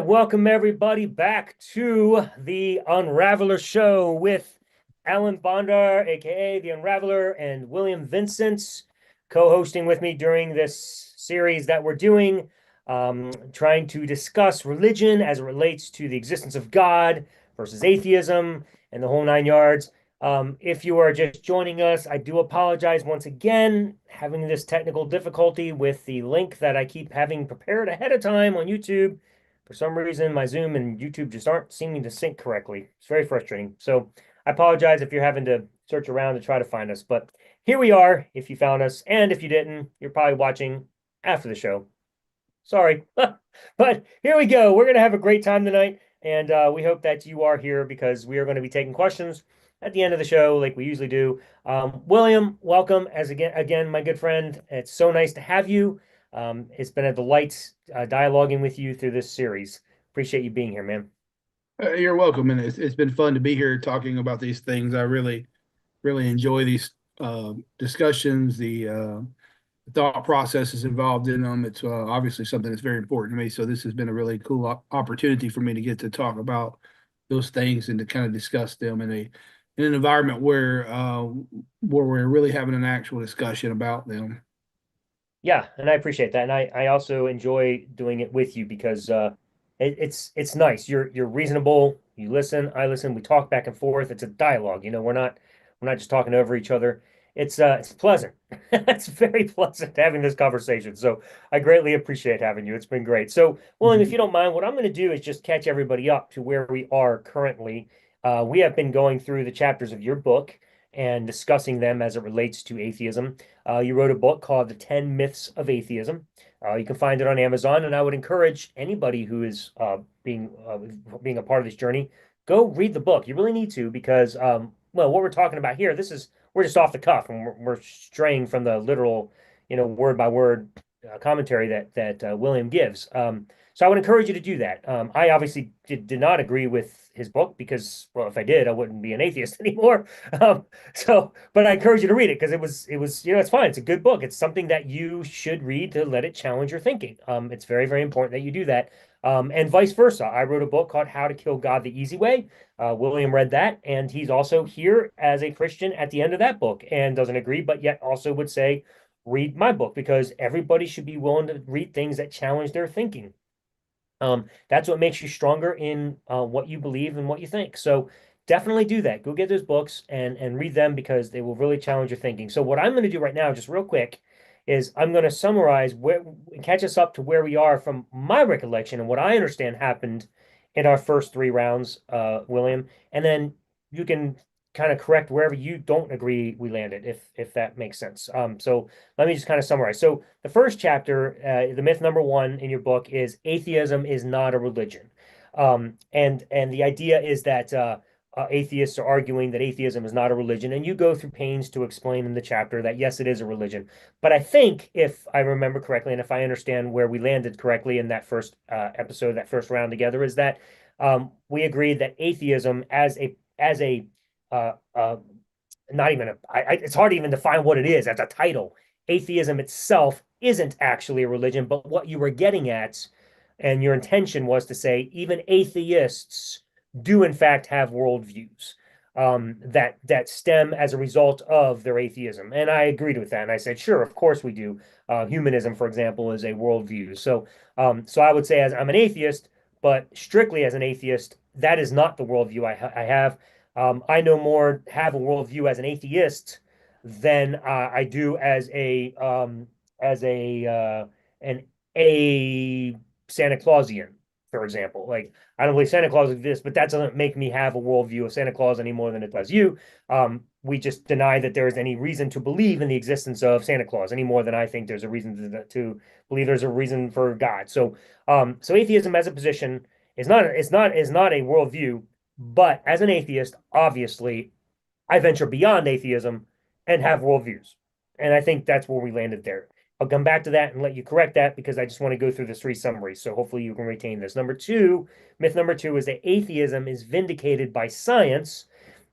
welcome everybody back to the Unraveler Show with AlanBondar, aka the Unraveler, and William Vincent co-hosting with me during this series that we're doing, trying to discuss religion as it relates to the existence of God versus atheism and the whole nine yards. If you are just joining us, I do apologize once again, having this technical difficulty with the link that I keep having prepared ahead of time on YouTube. For some reason, my Zoom and YouTube just aren't seeming to sync correctly. It's very frustrating. So I apologize if you're having to search around to try to find us. But here we are, if you found us. And if you didn't, you're probably watching after the show. Sorry. But here we go. We're going to have a great time tonight. And we hope that you are here because we are going to be taking questions at the end of the show like we usually do. William, welcome as again, my good friend. It's so nice to have you. It's been a delight dialoguing with you through this series. Appreciate you being here, man. You're welcome, and it's been fun to be here talking about these things. I really enjoy these discussions, the thought processes involved in them. It's obviously something that's very important to me. So this has been a really cool opportunity for me to get to talk about those things and to kind of discuss them in an environment where we're really having an actual discussion about them. Yeah, and I appreciate that. And I also enjoy doing it with you because it's nice. You're reasonable. You listen, I listen, we talk back and forth. It's a dialogue. We're not just talking over each other. It's pleasant. It's very pleasant having this conversation. So I greatly appreciate having you. It's been great. So, William, if Mhm. you don't mind, what I'm going to do is just catch everybody up to where we are currently. We have been going through the chapters of your book and discussing them as it relates to atheism. You wrote a book called The 10 Myths of Atheism. You can find it on Amazon, and I would encourage anybody who is being a part of this journey, go read the book. You really need to because well, what we're talking about here, we're just off the cuff, and we're straying from the literal, word by word commentary that William gives. So I would encourage you to do that. I obviously did not agree with his book because, well, if I did, I wouldn't be an atheist anymore. But I encourage you to read it because it was, it's fine. It's a good book. It's something that you should read to let it challenge your thinking. It's very, very important that you do that. And vice versa. I wrote a book called How to Kill God the Easy Way. William read that, and he's also here as a Christian at the end of that book and doesn't agree, but yet also would say, read my book because everybody should be willing to read things that challenge their thinking. That's what makes you stronger in what you believe and what you think. So definitely do that. Go get those books and read them because they will really challenge your thinking. So what I'm going to do right now, just real quick, is I'm going to summarize where catch us up to where we are from my recollection and what I understand happened in our first three rounds, William, and then you can kind of correct wherever you don't agree we landed, if that makes sense. So let me just kind of summarize. So the first chapter, the myth number one in your book is atheism is not a religion. And the idea is that atheists are arguing that atheism is not a religion, and you go through pains to explain in the chapter that yes, it is a religion. But I think, if I remember correctly, and if I understand where we landed correctly in that first episode, that first round together, is that we agreed that atheism as a uh, uh, not even it's hard to even define what it is as a title. Atheism itself isn't actually a religion, but what you were getting at and your intention was to say even atheists do in fact have worldviews that stem as a result of their atheism. And I agreed with that. And I said, sure, of course we do. Humanism, for example, is a worldview. So I would say as I'm an atheist, but strictly as an atheist, that is not the worldview I have. I no more have a worldview as an atheist than I do as an a Santa Clausian, for example. Like I don't believe Santa Claus exists, but that doesn't make me have a worldview of Santa Claus any more than it does you. We just deny that there is any reason to believe in the existence of Santa Claus any more than I think there's a reason to believe there's a reason for God. So atheism as a position is not a worldview. But as an atheist, obviously, I venture beyond atheism and have worldviews. And I think that's where we landed there. I'll come back to that and let you correct that because I just want to go through the three summaries. So hopefully you can retain this. Myth number two is that atheism is vindicated by science.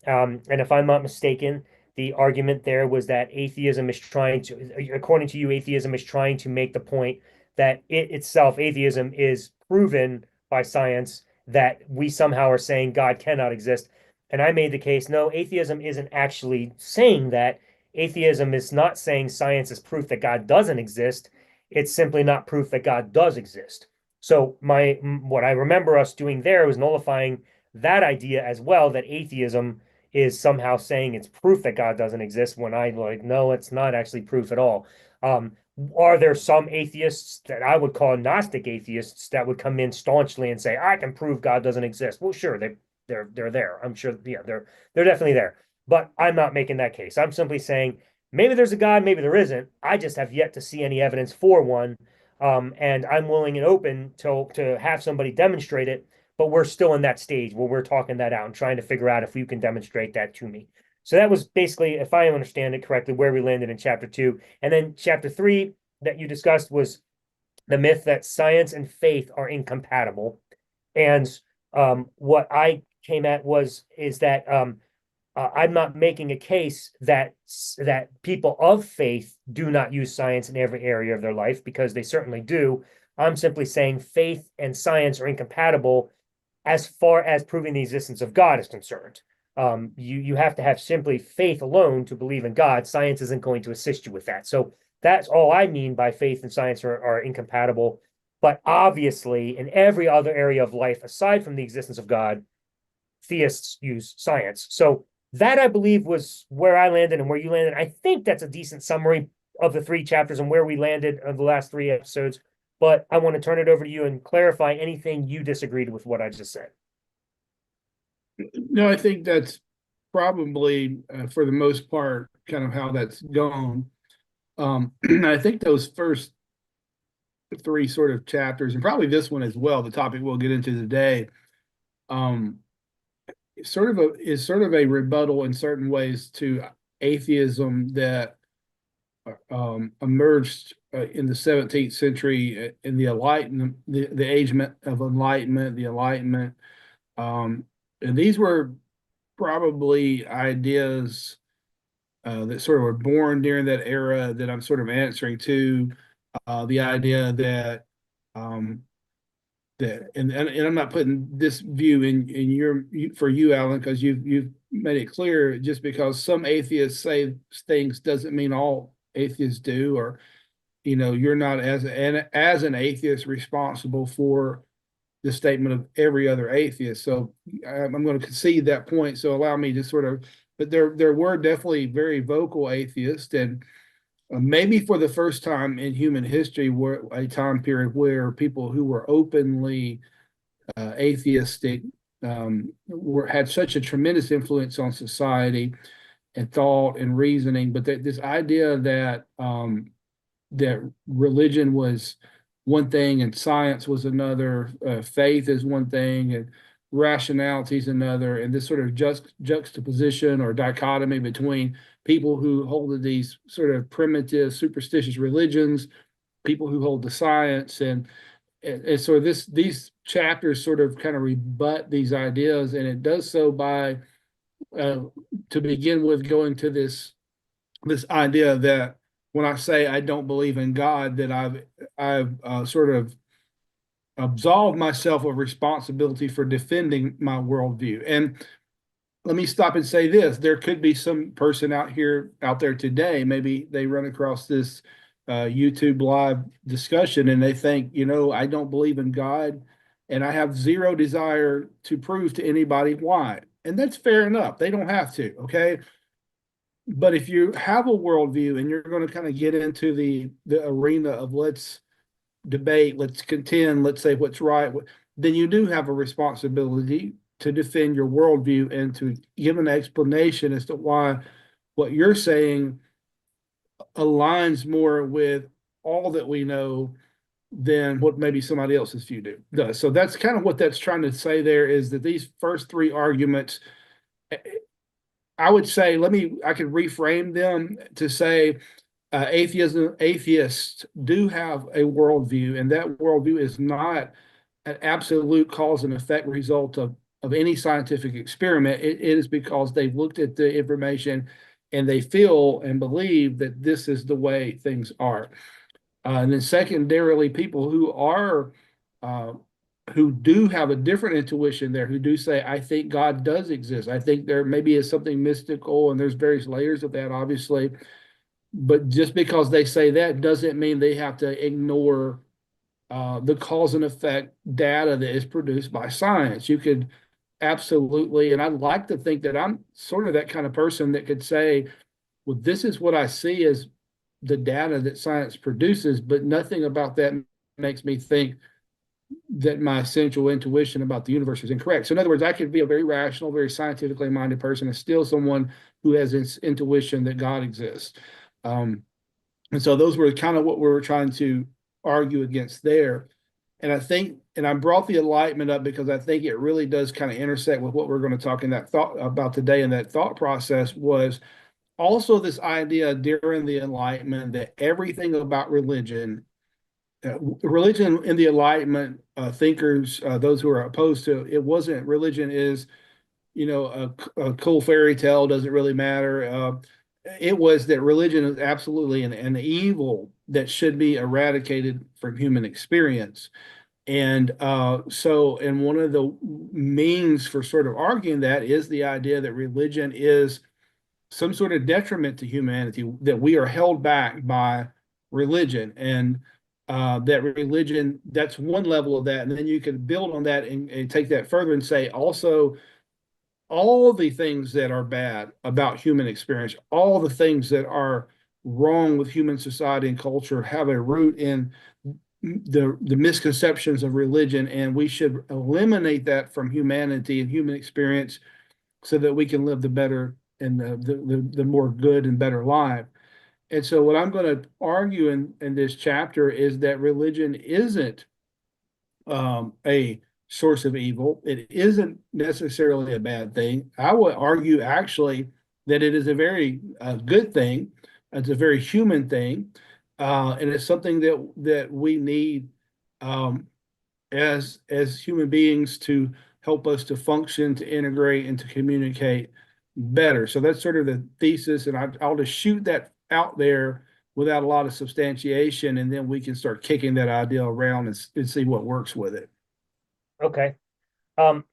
And if I'm not mistaken, the argument there was that atheism is trying to, according to you, atheism is trying to make the point that it itself, atheism, is proven by science that we somehow are saying God cannot exist. And I made the case, no, atheism isn't actually saying that. Atheism is not saying science is proof that God doesn't exist. It's simply not proof that God does exist. So what I remember us doing there was nullifying that idea as well, that atheism is somehow saying it's proof that God doesn't exist, when I like, no, it's not actually proof at all. Um, are there some atheists that I would call Gnostic atheists that would come in staunchly and say, I can prove God doesn't exist? Well, sure, they're there. I'm sure, yeah, they're definitely there. But I'm not making that case. I'm simply saying maybe there's a God, maybe there isn't. I just have yet to see any evidence for one. And I'm willing and open to have somebody demonstrate it, but we're still in that stage where we're talking that out and trying to figure out if you can demonstrate that to me. So that was basically, if I understand it correctly, where we landed in chapter 2. And then chapter 3 that you discussed was the myth that science and faith are incompatible. And what I came at was is that I'm not making a case that people of faith do not use science in every area of their life, because they certainly do. I'm simply saying faith and science are incompatible as far as proving the existence of God is concerned. You have to have simply faith alone to believe in God. Science isn't going to assist you with that. So that's all I mean by faith and science are incompatible. But obviously, in every other area of life aside from the existence of God, theists use science. So that, I believe, was where I landed and where you landed. I think that's a decent summary of the 3 chapters and where we landed of the last 3 episodes. But I want to turn it over to you and clarify anything you disagreed with what I just said. No, I think that's probably, for the most part, kind of how that's gone. I think those first 3 sort of chapters, and probably this one as well, the topic we'll get into today, um, is sort of a rebuttal in certain ways to atheism that emerged in the 17th century in the Enlightenment, the age of Enlightenment, the Enlightenment. And these were probably ideas that sort of were born during that era that I'm sort of answering to. The idea that and I'm not putting this view in your for you, Alan, because you've made it clear, just because some atheists say things doesn't mean all atheists do, or you're not as an atheist responsible for the statement of every other atheist. So I'm going to concede that point. So allow me to sort of, but there were definitely very vocal atheists, and maybe for the first time in human history, were a time period where people who were openly atheistic had such a tremendous influence on society and thought and reasoning. But this idea that religion was one thing and science was another, faith is one thing and rationality is another, and this sort of juxtaposition or dichotomy between people who hold to these sort of primitive superstitious religions, people who hold to science, and so these chapters sort of kind of rebut these ideas, and it does so by to begin with going to this idea that when I say I don't believe in God, that I've sort of absolved myself of responsibility for defending my worldview. And let me stop and say this: there could be some person out there today, maybe they run across this YouTube live discussion and they think, I don't believe in God, and I have zero desire to prove to anybody why. And that's fair enough. They don't have to, okay? But if you have a worldview and you're going to kind of get into the arena of let's debate, let's contend, let's say what's right, then you do have a responsibility to defend your worldview and to give an explanation as to why what you're saying aligns more with all that we know than what maybe somebody else's view does. So that's kind of what that's trying to say there, is that these first 3 arguments, I would say, I could reframe them to say atheists do have a worldview, and that worldview is not an absolute cause and effect result of any scientific experiment. It is because they've looked at the information and they feel and believe that this is the way things are. And then secondarily, people who are who do have a different intuition there, who do say, I think God does exist. I think there maybe is something mystical, and there's various layers of that, obviously. But just because they say that doesn't mean they have to ignore the cause and effect data that is produced by science. You could absolutely, and I'd like to think that I'm sort of that kind of person that could say, well, this is what I see as the data that science produces, but nothing about that makes me think that my essential intuition about the universe is incorrect. So in other words, I could be a very rational, very scientifically minded person and still someone who has this intuition that God exists. Um, and so those were kind of what we were trying to argue against there. And I think, and I brought the enlightenment up because I think it really does kind of intersect with what we're going to talk in that thought about today. And that thought process was also this idea during the enlightenment that everything about religion in the enlightenment thinkers, those who are opposed to it, wasn't religion is, a cool fairy tale, doesn't really matter. It was that religion is absolutely an evil that should be eradicated from human experience. And and one of the means for sort of arguing that is the idea that religion is some sort of detriment to humanity, that we are held back by religion. And that religion, that's one level of that. And then you could build on that and take that further and say also, all the things that are bad about human experience, all the things that are wrong with human society and culture have a root in the misconceptions of religion, and we should eliminate that from humanity and human experience so that we can live the better and the more good and better life. And so what I'm going to argue in this chapter is that religion isn't a source of evil. It isn't necessarily a bad thing. I would argue actually that it is a very good thing. It's a very human thing, and it's something that we need as human beings to help us to function, to integrate, and to communicate better. So that's sort of the thesis, and I'll just shoot that out there without a lot of substantiation, and then we can start kicking that idea around and see what works with it. Okay. Um,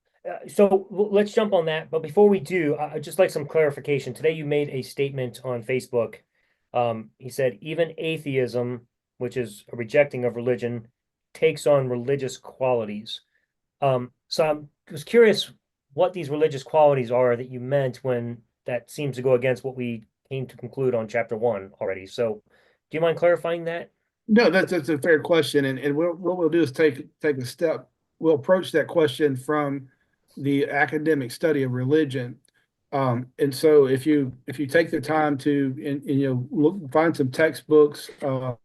so let's jump on that. But before we do, I'd just like some clarification. Today you made a statement on Facebook. He said, even atheism, which is a rejecting of religion, takes on religious qualities. So I was curious what these religious qualities are that you meant when that seems to go against what we came to conclude on chapter one already. So do you mind clarifying that? No, that's a fair question, and what we'll do is take a step. We'll approach that question from the academic study of religion. And so if you take the time to look, find some textbooks. Oh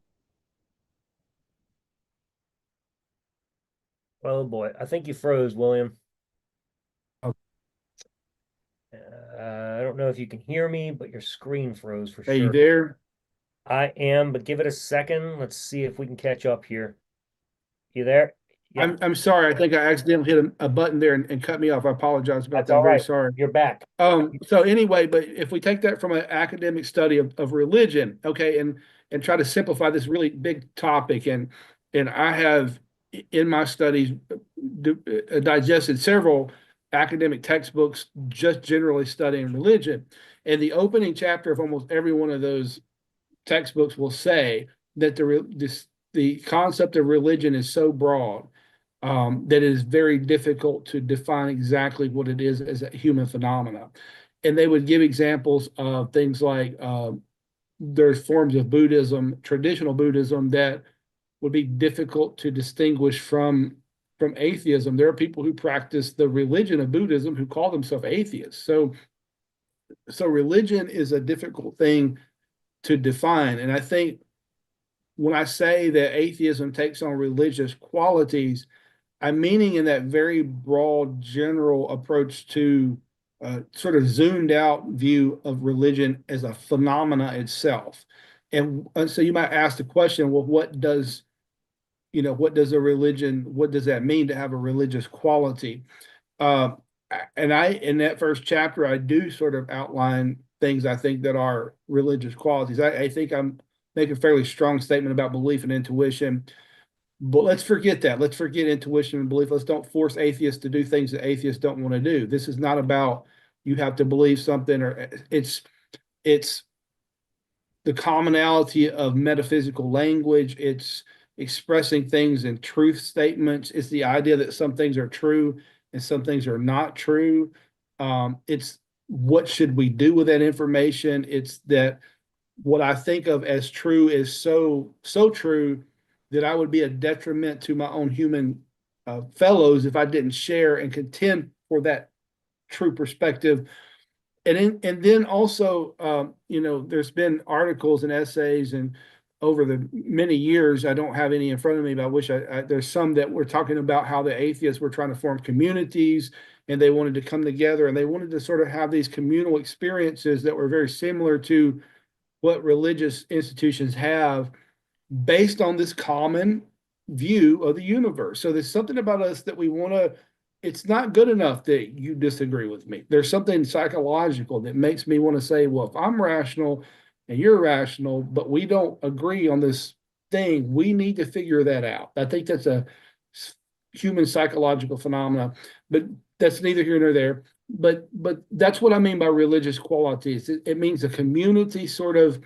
boy, I think you froze, William. I don't know if you can hear me, but your screen froze for Are you sure. there? I am, but give it a second. Let's see if we can catch up here. You there? Yep, I'm sorry. I think I accidentally hit a button there and cut me off. I apologize about that's that. I'm all very right. sorry. You're back. So anyway, but if we take that from an academic study of religion, okay, and try to simplify this really big topic, and I have in my studies digested several academic textbooks just generally studying religion, and the opening chapter of almost every one of those textbooks will say that the concept of religion is so broad that it is very difficult to define exactly what it is as a human phenomena. And they would give examples of things like there's forms of Buddhism, traditional Buddhism, that would be difficult to distinguish from atheism. There are people who practice the religion of Buddhism who call themselves atheists. So religion is a difficult thing to define. And I think when I say that atheism takes on religious qualities, I'm meaning in that very broad, general approach to sort of zoomed out view of religion as a phenomena itself. And so you might ask the question, well, what does a religion, what does that mean to have a religious quality? Uh, and in that first chapter, I do sort of outline things I think that are religious qualities. I think I'm making a fairly strong statement about belief and intuition. But let's forget that. Let's forget intuition and belief. Let's don't force atheists to do things that atheists don't want to do. This is not about you have to believe something, or it's the commonality of metaphysical language. It's expressing things in truth statements. It's the idea that some things are true and some things are not true. It's what should we do with that information? It's that what I think of as true is so true that I would be a detriment to my own human fellows if I didn't share and contend for that true perspective. And then also, there's been articles and essays and over the many years, I don't have any in front of me, but I wish there's some that were talking about how the atheists were trying to form communities and they wanted to come together and they wanted to sort of have these communal experiences that were very similar to what religious institutions have based on this common view of the universe. So there's something about us that we want to, it's not good enough that you disagree with me. There's something psychological that makes me want to say, well, if I'm rational and you're rational, but we don't agree on this thing, we need to figure that out. I think that's a human psychological phenomena, but that's neither here nor there. But that's what I mean by religious qualities. It means a community sort of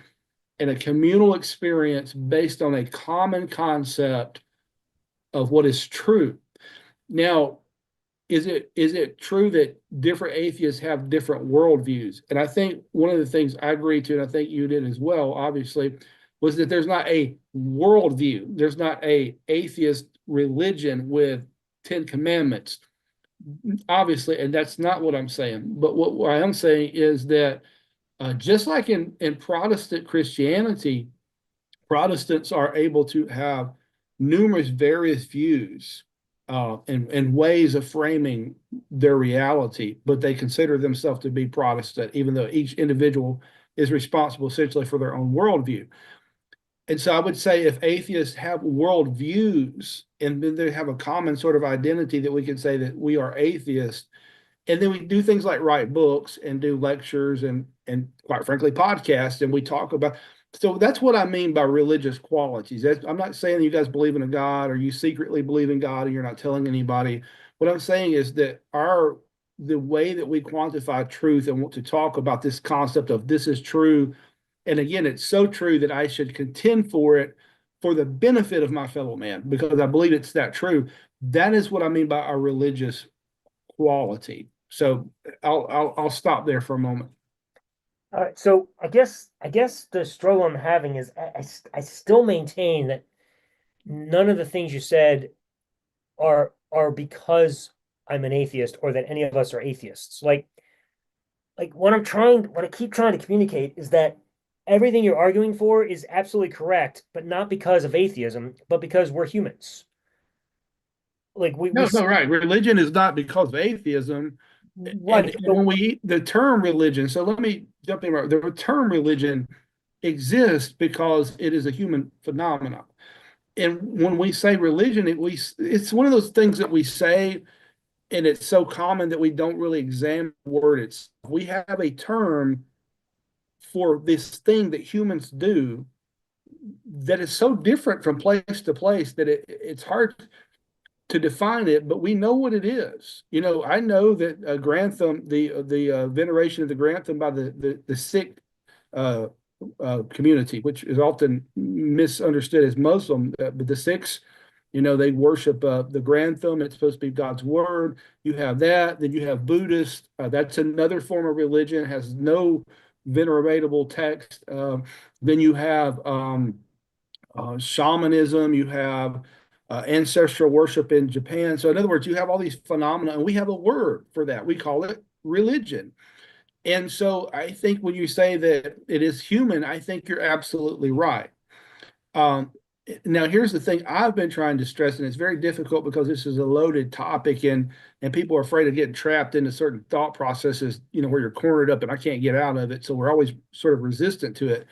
and a communal experience based on a common concept of what is true. Now, is it true that different atheists have different worldviews? And I think one of the things I agree to, and I think you did as well, obviously, was that there's not a worldview. There's not a atheist religion with 10 commandments, obviously, and that's not what I'm saying. But what I am saying is that just like in Protestant Christianity, Protestants are able to have numerous various views and ways of framing their reality, but they consider themselves to be Protestant, even though each individual is responsible essentially for their own worldview. And so I would say if atheists have worldviews and then they have a common sort of identity that we can say that we are atheists, and then we do things like write books and do lectures and quite frankly podcasts, and we talk about. So that's what I mean by religious qualities. I'm not saying you guys believe in a God or you secretly believe in God and you're not telling anybody. What I'm saying is that the way that we quantify truth and want to talk about this concept of this is true, and again, it's so true that I should contend for it for the benefit of my fellow man because I believe it's that true. That is what I mean by a religious quality. So I'll stop there for a moment. All right, so I guess the struggle I'm having is I still maintain that none of the things you said are because I'm an atheist or that any of us are atheists. Like what I keep trying to communicate is that everything you're arguing for is absolutely correct, but not because of atheism, but because we're humans. Like we No, no, right. Religion is not because of atheism. And right. when we the term religion, so let me jump in right. The term religion exists because it is a human phenomenon. And when we say religion, it's one of those things that we say, and it's so common that we don't really examine the word itself. We have a term for this thing that humans do that is so different from place to place that it's hard to define it, but we know what it is. I know that Grantham, the veneration of the Grantham by the Sikh uh, community, which is often misunderstood as Muslim, but the Sikhs, they worship the Grantham. It's supposed to be God's word. You have that. Then you have Buddhist. That's another form of religion. It has no veneratable text. Then you have shamanism. You have ancestral worship in Japan. So, in other words, you have all these phenomena, and we have a word for that. We call it religion. And so, I think when you say that it is human, I think you're absolutely right. Um, Now, here's the thing I've been trying to stress, and it's very difficult because this is a loaded topic, and people are afraid of getting trapped into certain thought processes, where you're cornered up and I can't get out of it. So, we're always sort of resistant to it.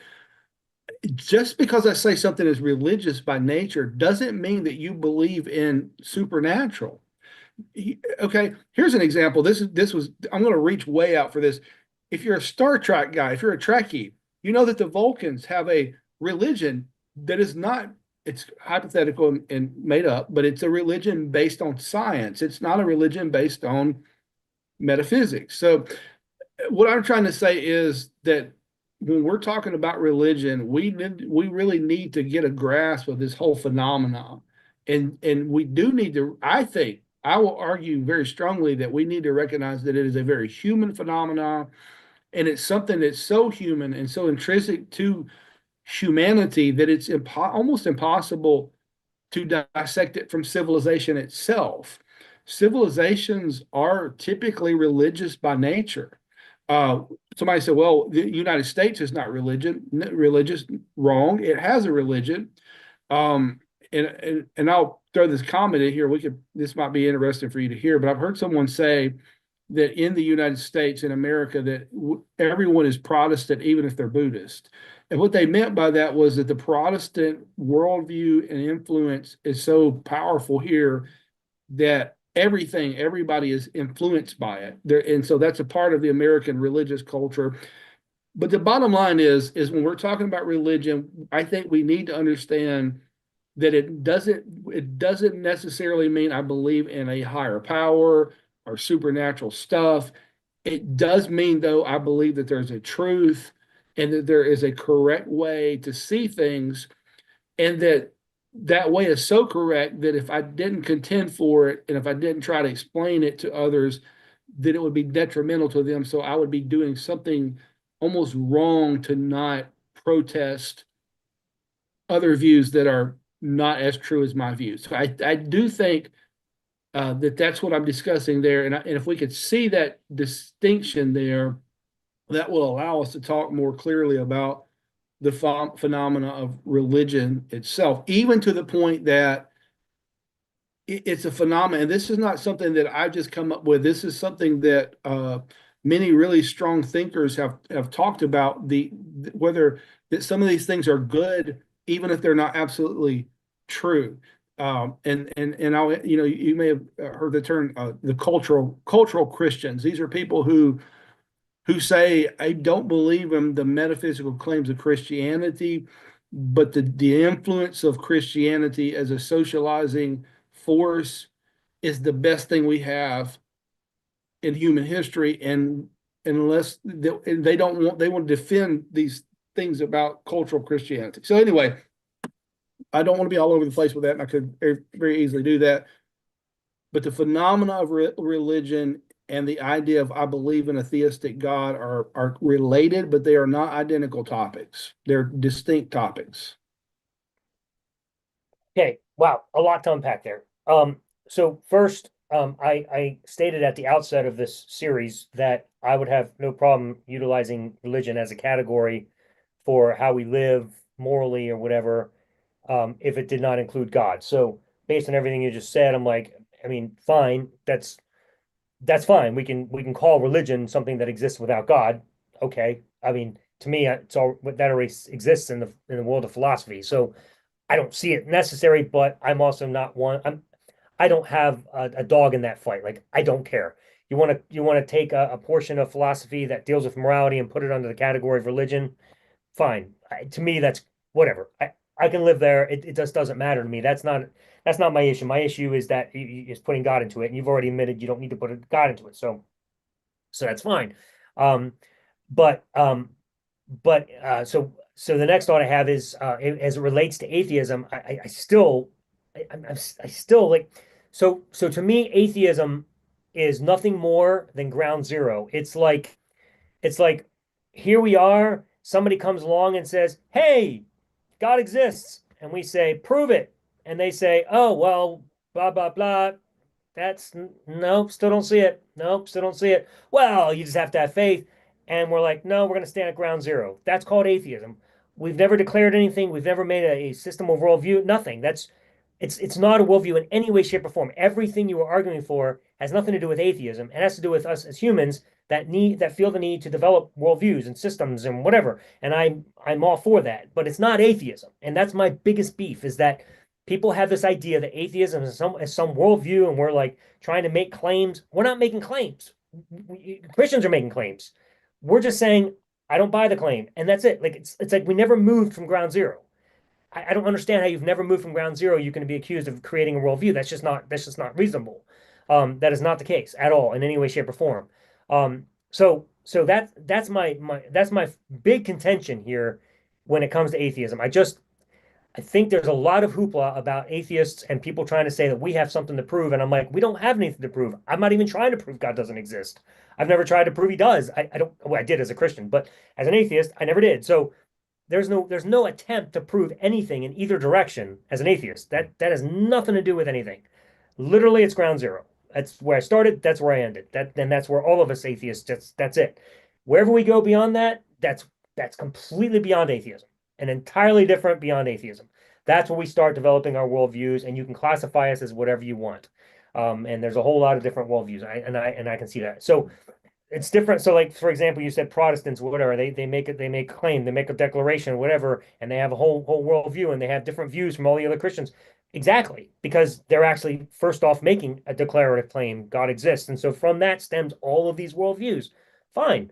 Just because I say something is religious by nature doesn't mean that you believe in supernatural. Okay, here's an example. This was I'm going to reach way out for this. If you're a Star Trek guy, if you're a Trekkie, you know that the Vulcans have a religion that is not it's hypothetical and made up, but it's a religion based on science. It's not a religion based on metaphysics. So what I'm trying to say is that when we're talking about religion, we really need to get a grasp of this whole phenomenon. And we do need to, I think, I will argue very strongly that we need to recognize that it is a very human phenomenon, and it's something that's so human and so intrinsic to humanity that it's almost impossible to dissect it from civilization itself. Civilizations are typically religious by nature. Uh, Somebody said, "Well, the United States is not religious." Wrong. It has a religion. Um, and I'll throw this comment in here. This might be interesting for you to hear, but I've heard someone say that in the United States, in America, that everyone is Protestant, even if they're Buddhist. And what they meant by that was that the Protestant worldview and influence is so powerful here that everybody is influenced by it. And so that's a part of the American religious culture. But the bottom line is when we're talking about religion, I think we need to understand that it doesn't necessarily mean I believe in a higher power or supernatural stuff. It does mean, though, I believe that there's a truth and that there is a correct way to see things, and that way is so correct that if I didn't contend for it and if I didn't try to explain it to others, then it would be detrimental to them. So I would be doing something almost wrong to not protest other views that are not as true as my views. So I do think that's what I'm discussing there. And if we could see that distinction there, that will allow us to talk more clearly about the phenomena of religion itself, even to the point that it's a phenomenon. And this is not something that I just come up with. This is something that many really strong thinkers have talked about, whether that some of these things are good, even if they're not absolutely true. And I'll, you may have heard the term the cultural Christians. These are people who say, I don't believe in the metaphysical claims of Christianity, but the influence of Christianity as a socializing force is the best thing we have in human history. And unless they don't want, they want to defend these things about cultural Christianity. So anyway, I don't want to be all over the place with that, and I could very easily do that. But the phenomena of religion and the idea of I believe in a theistic God are related, but they are not identical topics. They're distinct topics. Okay, wow, a lot to unpack there. So first, I stated at the outset of this series that I would have no problem utilizing religion as a category for how we live morally or whatever, if it did not include God. So based on everything you just said, I'm like, I mean, fine, that's fine. We can call religion something that exists without God. Okay. I mean, to me, it's all that already exists in the world of philosophy. So I don't see it necessary, but I'm also not one. I don't have a dog in that fight. Like I don't care. You want to take a portion of philosophy that deals with morality and put it under the category of religion. Fine. To me, that's whatever. I can live there. It just doesn't matter to me. That's not my issue. My issue is that is putting God into it, and you've already admitted you don't need to put God into it. So that's fine. Um, but the next thought I have is as it relates to atheism, I still like so to me atheism is nothing more than ground zero. It's like here we are. Somebody comes along and says, "Hey, God exists," and we say, "Prove it," and they say, "Oh well, blah blah blah." That's nope, still don't see it. Nope, still don't see it. Well, you just have to have faith. And we're like, no, we're going to stand at ground zero. That's called atheism. We've never declared anything. We've never made a system of worldview. Nothing. It's not a worldview in any way, shape, or form. Everything you are arguing for has nothing to do with atheism. It has to do with us as humans that feel the need to develop worldviews and systems and whatever. And I'm all for that. But it's not atheism. And that's my biggest beef is that people have this idea that atheism is some worldview, and we're like trying to make claims. We're not making claims. Christians are making claims. We're just saying, I don't buy the claim, and that's it. Like it's like we never moved from ground zero. I don't understand how you've never moved from ground zero. You can be accused of creating a worldview. That's just not reasonable. That is not the case at all in any way, shape, or form. So that's my big contention here when it comes to atheism. I think there's a lot of hoopla about atheists and people trying to say that we have something to prove. And I'm like, we don't have anything to prove. I'm not even trying to prove God doesn't exist. I've never tried to prove he does. I don't, well, I did as a Christian, but as an atheist, I never did. So there's no attempt to prove anything in either direction as an atheist. That has nothing to do with anything. Literally, it's ground zero. That's where I started. That's where I ended. That's where all of us atheists. That's it. Wherever we go beyond that, that's completely beyond atheism, and entirely different beyond atheism. That's where we start developing our worldviews, and you can classify us as whatever you want. And there's a whole lot of different worldviews. I can see that. So it's different. So, like for example, you said Protestants, whatever they make a claim, they make a declaration, whatever, and they have a whole worldview, and they have different views from all the other Christians. Exactly, because they're actually first off making a declarative claim God exists, and so from that stems all of these worldviews. Fine,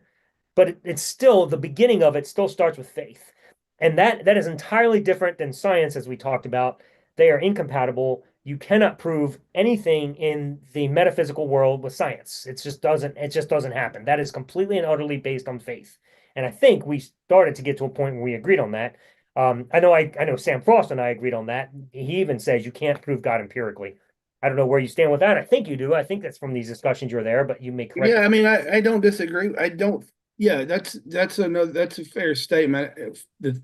but it's still the beginning of it still starts with faith. And that is entirely different than science, as we talked about. They are incompatible. You cannot prove anything in the metaphysical world with science. It just doesn't happen. That is completely and utterly based on faith. And I think we started to get to a point where we agreed on that. I know Sam Frost and I agreed on that. He even says you can't prove God empirically. I don't know where you stand with that. I think you do. I think that's from these discussions you're there, but you may correct Yeah, me. I mean, I don't disagree. I don't. Yeah, that's a fair statement. If the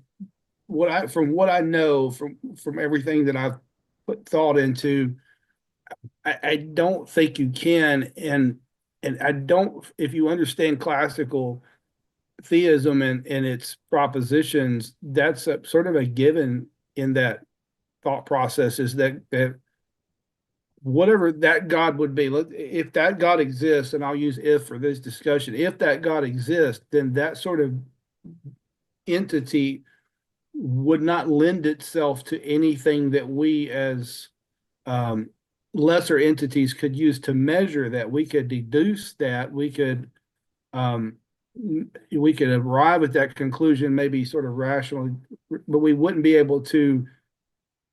from what I know from everything that I've put thought into, I don't think you can, and I don't. If you understand classical theism and its propositions, that's sort of a given in that thought process is that whatever that God would be, if that God exists, and I'll use if for this discussion, if that God exists, then that sort of entity would not lend itself to anything that we as um, lesser entities could use to measure that. We could deduce that. Um, we could arrive at that conclusion, maybe sort of rationally, but we wouldn't be able to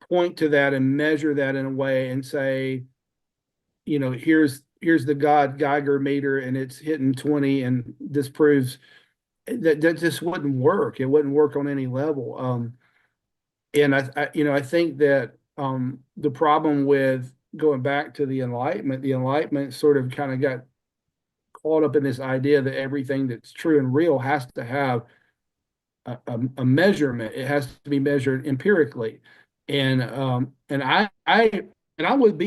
point to that and measure that in a way and say, here's the God Geiger meter and it's hitting 20 and this proves that just wouldn't work. It wouldn't work on any level. And I think that the problem with going back to the Enlightenment sort of kind of got caught up in this idea that everything that's true and real has to have a measurement. It has to be measured empirically. And I would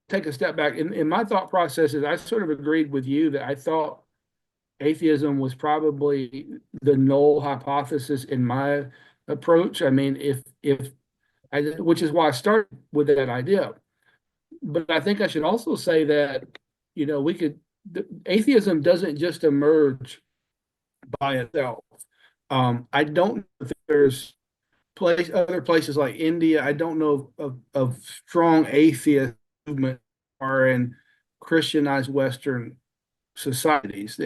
take a step back in my thought processes. I sort of agreed with you that I thought atheism was probably the null hypothesis in my approach. I mean, which is why I started with that idea. But I think I should also say that, atheism doesn't just emerge by itself. I don't know if there's other places like India. I don't know of strong atheist movement are in Christianized Western societies.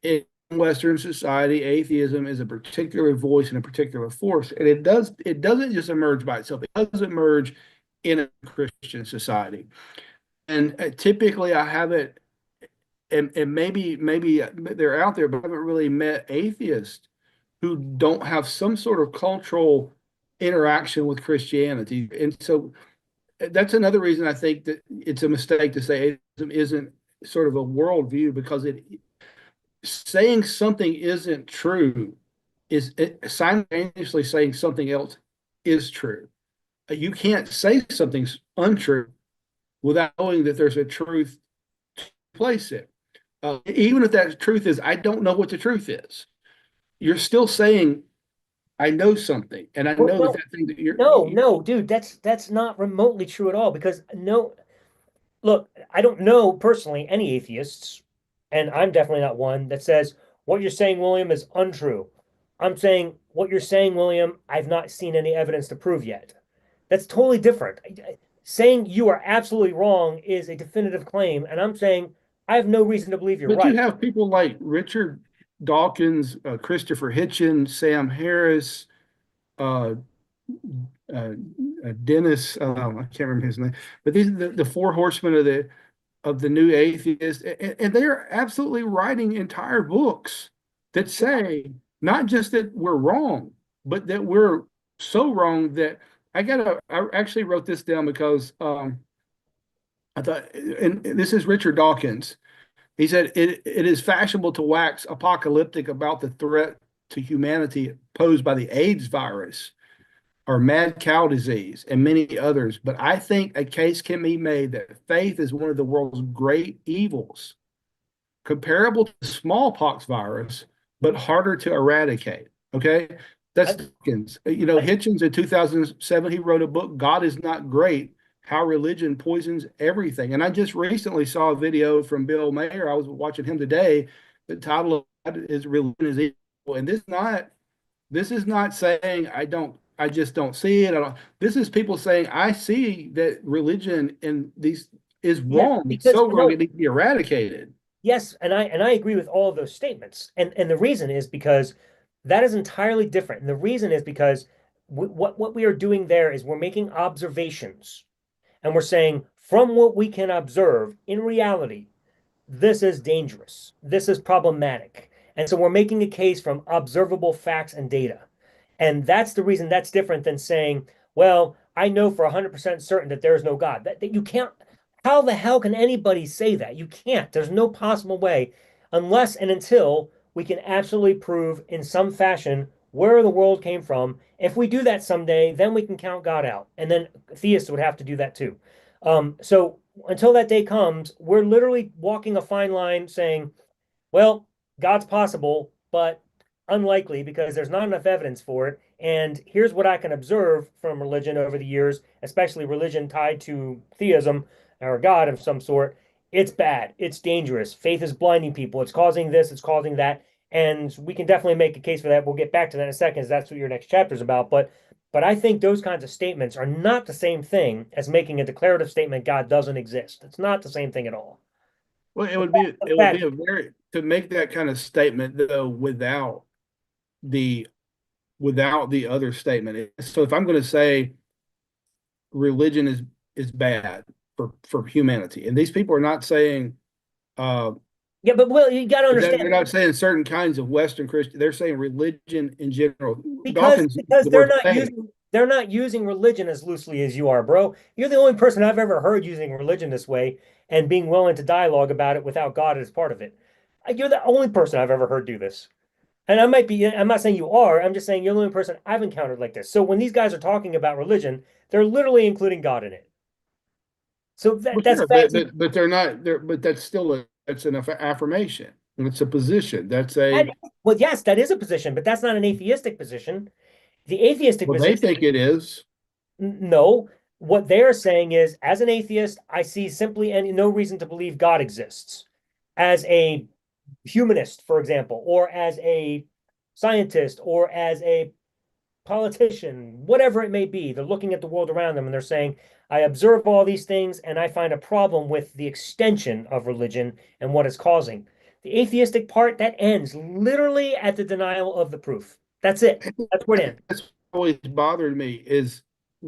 In Western society, atheism is a particular voice and a particular force, and it doesn't just emerge by itself. It does emerge in a Christian society, and typically I haven't, and maybe they're out there, but I haven't really met atheists who don't have some sort of cultural interaction with Christianity, and so that's another reason I think that it's a mistake to say atheism isn't sort of a worldview, because saying something isn't true is simultaneously saying something else is true. You can't say something's untrue without knowing that there's a truth to place it. Even if that truth is, I don't know what the truth is, you're still saying, I know something, and I Well, know that no, that thing that you're. no, dude, that's not remotely true at all because no, look, I don't know personally any atheists, and I'm definitely not one that says what you're saying, William, is untrue. I'm saying what you're saying, William, I've not seen any evidence to prove yet. That's totally different. Saying you are absolutely wrong is a definitive claim, and I'm saying I have no reason to believe you're But you right. have people like Richard Dawkins, Christopher Hitchens, Sam Harris, uh, uh, Dennis, I can't remember his name, but these are the four horsemen of the new atheist, and they're absolutely writing entire books that say not just that we're wrong, but that we're so wrong that I actually wrote this down because I thought, and this is Richard Dawkins. He said it is fashionable to wax apocalyptic about the threat to humanity posed by the AIDS virus or mad cow disease and many others. But I think a case can be made that faith is one of the world's great evils, comparable to the smallpox virus, but harder to eradicate. Okay. That's I, Dawkins. You know, I, Hitchens in 2007, he wrote a book, God is Not Great, How Religion Poisons Everything. And I just recently saw a video from Bill Mayer. I was watching him today. The title of it is Religion is Evil. And this is not saying I just don't see it. This is people saying I see that religion in these is yes, wrong. It's because so wrong no, it needs to be eradicated. yes, and I agree with all of those statements. And the reason is because that is entirely different. And the reason is because what we are doing there is we're making observations and we're saying from what we can observe in reality, this is dangerous. This is problematic. And so we're making a case from observable facts and data. And that's the reason that's different than saying, well, I know for 100% certain that there is no God. That you can't, how the hell can anybody say that? You can't. There's no possible way unless and until we can absolutely prove in some fashion where the world came from. If we do that someday, then we can count God out. And then theists would have to do that too. So until that day comes, we're literally walking a fine line saying, well, God's possible, but unlikely because there's not enough evidence for it. And here's what I can observe from religion over the years, especially religion tied to theism or God of some sort. It's bad. It's dangerous. Faith is blinding people. It's causing this, it's causing that. And we can definitely make a case for that. We'll get back to that in a second, as that's what your next chapter is about. But I think those kinds of statements are not the same thing as making a declarative statement God doesn't exist. It's not the same thing at all. Well, The it would be fact, a very to make that kind of statement though the without the other statement. So if I'm going to say religion is bad for humanity, and these people are not saying uh yeah, but Will, you got to they're understand not saying certain kinds of Western Christian. They're saying religion in general. because Dawkins used because the word faith. they're not using religion as loosely as you are, bro. You're the only person I've ever heard using religion this way and being willing to dialogue about it without God as part of it. You're the only person I've ever heard do this. And I'm not saying you are, I'm just saying you're the only person I've encountered like this. So when these guys are talking about religion, they're literally including God in it. So Well, that's sure, fancy. but they're not there. But that's still that's an affirmation. It's a position. That's That, a well, yes, that is a position, but that's not an atheistic position. The atheistic well, they position, think it is. no. What they're saying is, as an atheist, I see simply and no reason to believe God exists. As a humanist, for example, or as a scientist, or as a politician, whatever it may be, they're looking at the world around them and they're saying, I observe all these things and I find a problem with the extension of religion and what it's causing. The atheistic part that ends literally at the denial of the proof. That's it. That's where it ends. That's always bothered me is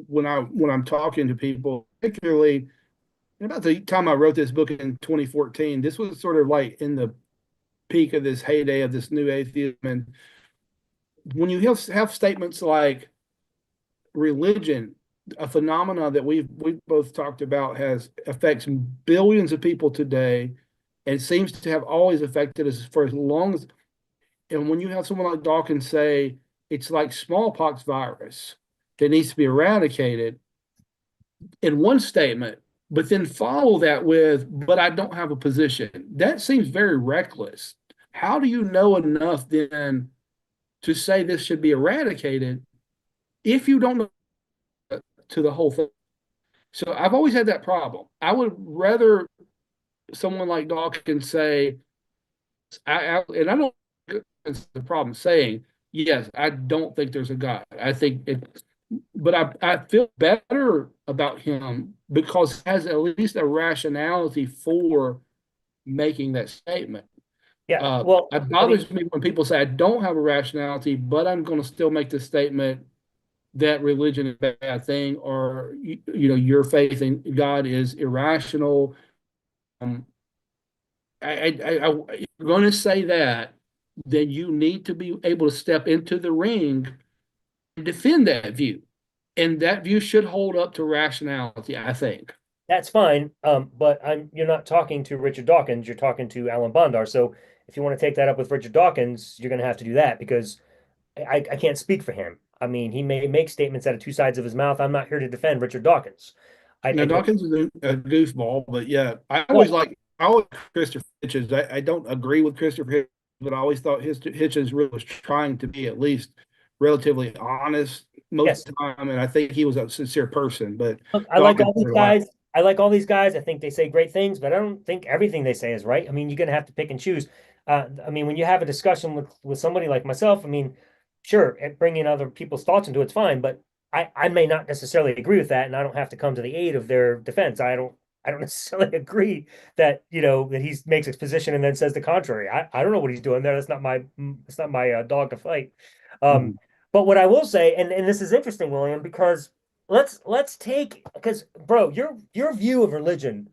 when I'm talking to people, particularly about the time I wrote this book in 2014. This was sort of like in the peak of this heyday of this new atheism, and when you have statements like religion, a phenomena that we've both talked about, has affects billions of people today, and seems to have always affected us for as long as. And when you have someone like Dawkins say it's like smallpox virus that needs to be eradicated in one statement, but then follow that with, but I don't have a position. That seems very reckless. How do you know enough then to say this should be eradicated if you don't know to the whole thing? So I've always had that problem. I would rather someone like Dawkins say, and I don't, it's the problem saying, yes, I don't think there's a God. I think it, but I feel better about him because he has at least a rationality for making that statement. Yeah. Well, It I mean, bothers me when people say I don't have a rationality, but I'm going to still make this statement that religion is a bad thing, or your faith in God is irrational. Um, if you're going to say that, then you need to be able to step into the ring and defend that view, and that view should hold up to rationality, I think. That's fine. But you're not talking to Richard Dawkins, you're talking to Alan Bondar. So if you want to take that up with Richard Dawkins, you're going to have to do that because I can't speak for him. I mean, he may make statements out of two sides of his mouth. I'm not here to defend Richard Dawkins. Now I don't. Dawkins is a goofball, but yeah, Well, I always Christopher Hitchens. I don't agree with Christopher Hitchens, but I always thought his Hitchens really was trying to be at least relatively honest most of yes. the time, and I think he was a sincere person. But Look, I like Dawkins all these sort of like, guys. I like all these guys. I think they say great things, but I don't think everything they say is right. I mean, you're gonna have to pick and choose. I mean, when you have a discussion with somebody like myself, I mean, sure, bringing other people's thoughts into it's fine, but I may not necessarily agree with that, and I don't have to come to the aid of their defense. I don't necessarily agree that that he makes a position and then says the contrary. I don't know what he's doing there. That's not my dog to fight. Um, mhm. but what I will say, and this is interesting, William, because let's take because bro, your view of religion.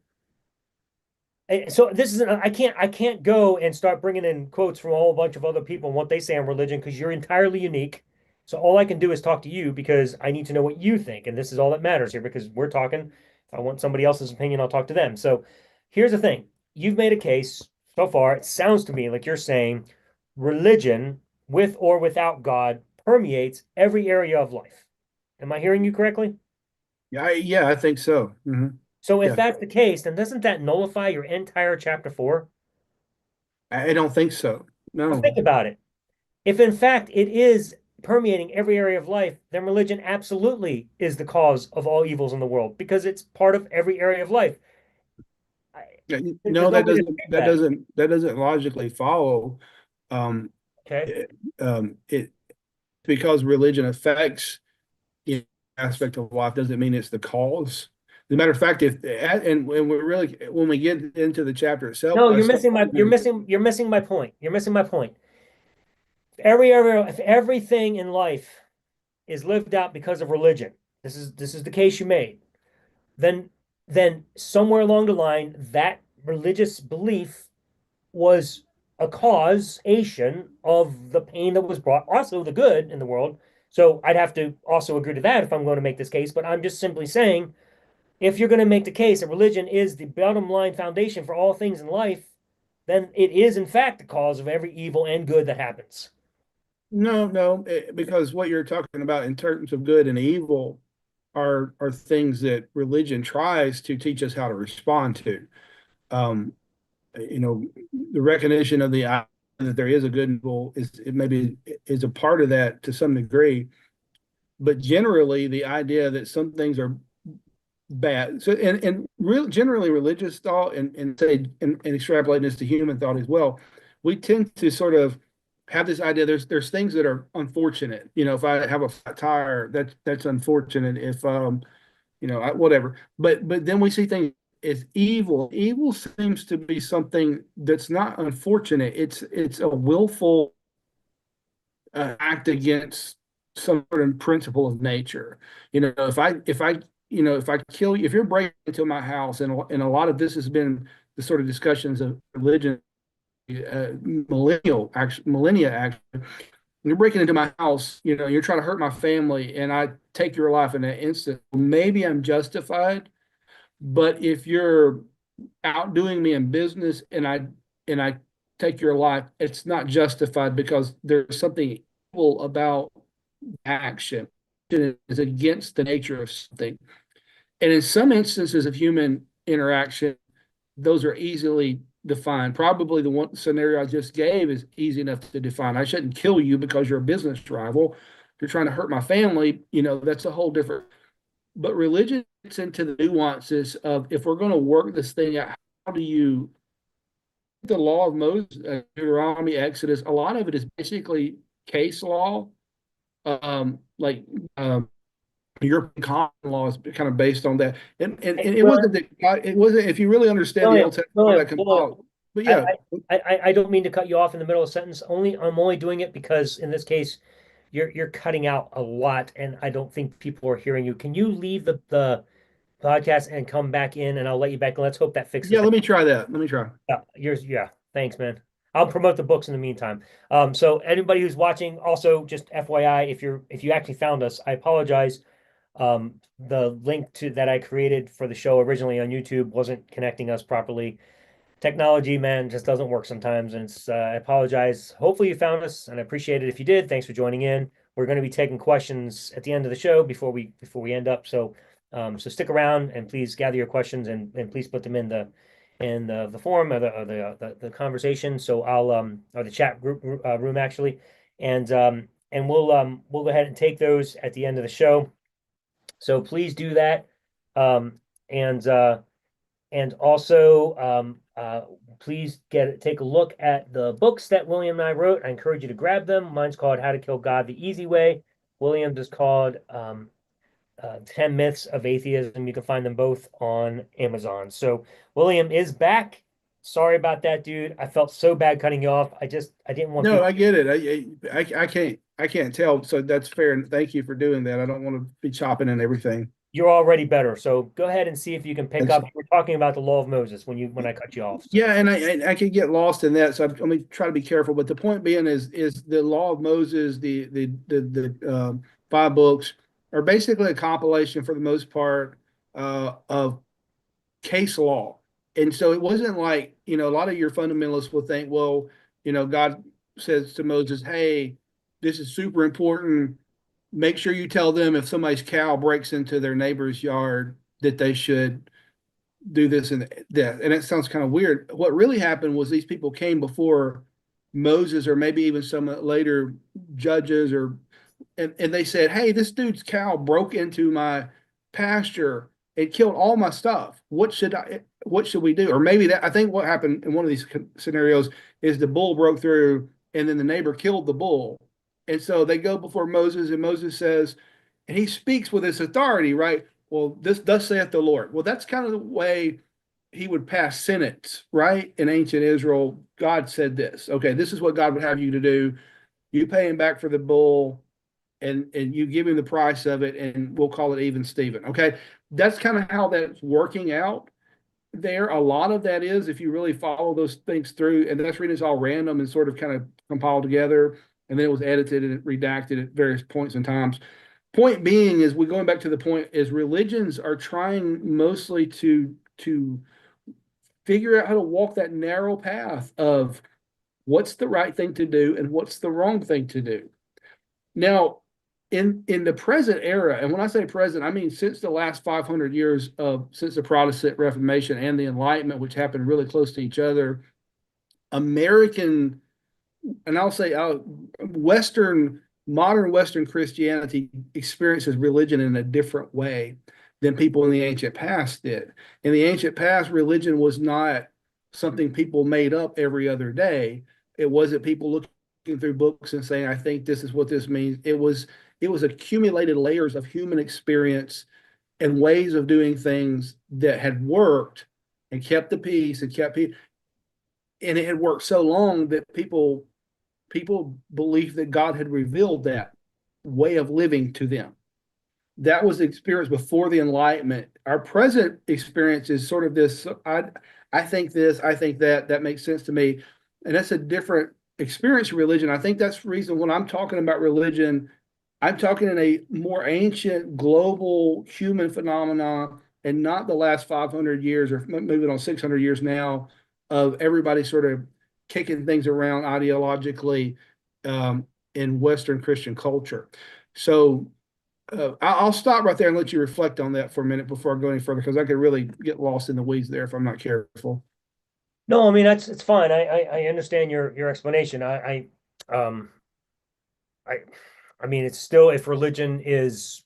So this is I can't go and start bringing in quotes from a whole bunch of other people and what they say on religion because you're entirely unique. So all I can do is talk to you because I need to know what you think, and this is all that matters here because we're talking. If I want somebody else's opinion, I'll talk to them. So here's the thing: you've made a case so far. It sounds to me like you're saying religion, with or without God, permeates every area of life. Am I hearing you correctly? Yeah, I think so. So if Yeah, that's the case, then doesn't that nullify your entire chapter 4? I don't think so. Well, No, think about it. If in fact it is permeating every area of life, then religion absolutely is the cause of all evils in the world because it's part of every area of life. I, yeah, there's no, no way to escape that. that doesn't logically follow. Um, Okay. it, it because religion affects in aspect of life doesn't mean it's the cause. As a matter of fact, if and when we get into the chapter itself, No, I you're start missing my you're arguing, missing you're missing my point. You're missing my point. If everything in life is lived out because of religion, this is the case you made. then then somewhere along the line, that religious belief was a causation of the pain that was brought, also the good in the world. So I'd have to also agree to that if I'm going to make this case. But I'm just simply saying, if you're going to make the case that religion is the bottom line foundation for all things in life, then it is in fact the cause of every evil and good that happens. no, because what you're talking about in terms of good and evil are things that religion tries to teach us how to respond to. Um, you know, the recognition of the idea that there is a good and evil is it maybe is a part of that to some degree, but generally the idea that some things are bad. So and real generally religious thought and say and extrapolating this to human thought as well, we tend to sort of have this idea there's things that are unfortunate. If I have a flat tire, that's unfortunate. If whatever. But then we see things as evil. Evil seems to be something that's not unfortunate. It's a willful act against some sort of principle of nature. If I kill you, if you're breaking into my house, and a lot of this has been the sort of discussions of religion, millennia actually. You're breaking into my house, you're trying to hurt my family, and I take your life in that instant. Maybe I'm justified, but if you're outdoing me in business and I take your life, it's not justified because there's something evil about action. It is against the nature of something. And in some instances of human interaction, those are easily defined. Probably the one scenario I just gave is easy enough to define. I shouldn't kill you because you're a business rival. If you're trying to hurt my family, that's a whole different. But religion gets into the nuances of if we're going to work this thing out, how do you the law of Moses, Deuteronomy, Exodus, a lot of it is basically case law. Like European common law is kind of based on that. And Hey, it wasn't that it wasn't if you really understand the William, Old Testament, how that William, William, compiled. But I, yeah, I don't mean to cut you off in the middle of a sentence. I'm only doing it because in this case, you're cutting out a lot, and I don't think people are hearing you. Can you leave the podcast and come back in, and I'll let you back. Let's hope that fixes Yeah, that. let me try that. Let me try. Yeah, yeah. Thanks, man. I'll promote the books in the meantime. So anybody who's watching, also just FYI, if you actually found us, I apologize. The link to that I created for the show originally on YouTube wasn't connecting us properly. Technology, man, just doesn't work sometimes, and I apologize. Hopefully you found us, and I appreciate it if you did. Thanks for joining in. We're going to be taking questions at the end of the show before we end up. So stick around and please gather your questions and please put them in the forum or the conversation. So I'll or the chat group room actually, and we'll go ahead and take those at the end of the show. So please do that. Um, and uh, and also, please take a look at the books that William and I wrote. I encourage you to grab them. Mine's called How to Kill God the Easy Way. William's is called 10 Myths of Atheism. You can find them both on Amazon. So William is back. Sorry about that, dude. I felt so bad cutting you off. I didn't want No, people. I get it. I can't tell. So that's fair. And thank you for doing that. I don't want to be chopping and everything. You're already better. So go ahead and see if you can pick It's, up. We're talking about the law of Moses when I cut you off. So yeah, and I could get lost in that. So I'm going to try to be careful. But the point being is the law of Moses, the five books are basically a compilation for the most part of case law. And so it wasn't like, a lot of your fundamentalists will think, well, God says to Moses, hey, this is super important. Make sure you tell them if somebody's cow breaks into their neighbor's yard that they should do this and that. And it sounds kind of weird. What really happened was these people came before Moses or maybe even some later judges and they said, hey, this dude's cow broke into my pasture. It killed all my stuff. What should we do? Or maybe that I think what happened in one of these scenarios is the bull broke through and then the neighbor killed the bull. And so they go before Moses and Moses says, and he speaks with his authority, right? Well, this thus saith the Lord. Well, that's kind of the way he would pass sentence, right? In ancient Israel, God said this. Okay, this is what God would have you to do. You pay him back for the bull and you give him the price of it, and we'll call it even Steven. Okay, that's kind of how that's working out there. A lot of that is if you really follow those things through, and that's reading it's all random and sort of kind of compiled together, and then it was edited and redacted at various points and times. Point being is we're going back to the point is religions are trying mostly to figure out how to walk that narrow path of what's the right thing to do and what's the wrong thing to do. Now, in the present era, and when I say present, I mean since the last 500 years of since the Protestant Reformation and the Enlightenment, which happened really close to each other, American, and I'll say modern Western Christianity experiences religion in a different way than people in the ancient past did. In the ancient past, religion was not something people made up every other day. It wasn't people looking through books and saying, I think this is what this means. It was accumulated layers of human experience and ways of doing things that had worked and kept the peace and kept people, and it had worked so long that people believed that God had revealed that way of living to them. That was the experience before the Enlightenment. Our present experience is sort of this. I think this. I think that. That makes sense to me, and that's a different experience of religion. I think that's the reason when I'm talking about religion, I'm talking in a more ancient, global human phenomenon, and not the last 500 years or moving on 600 years now of everybody sort of kicking things around ideologically in Western Christian culture. So I'll stop right there and let you reflect on that for a minute before I go any further, because I could really get lost in the weeds there if I'm not careful. no, I mean that's it's fine. I understand your explanation. Um I I mean it's still if religion is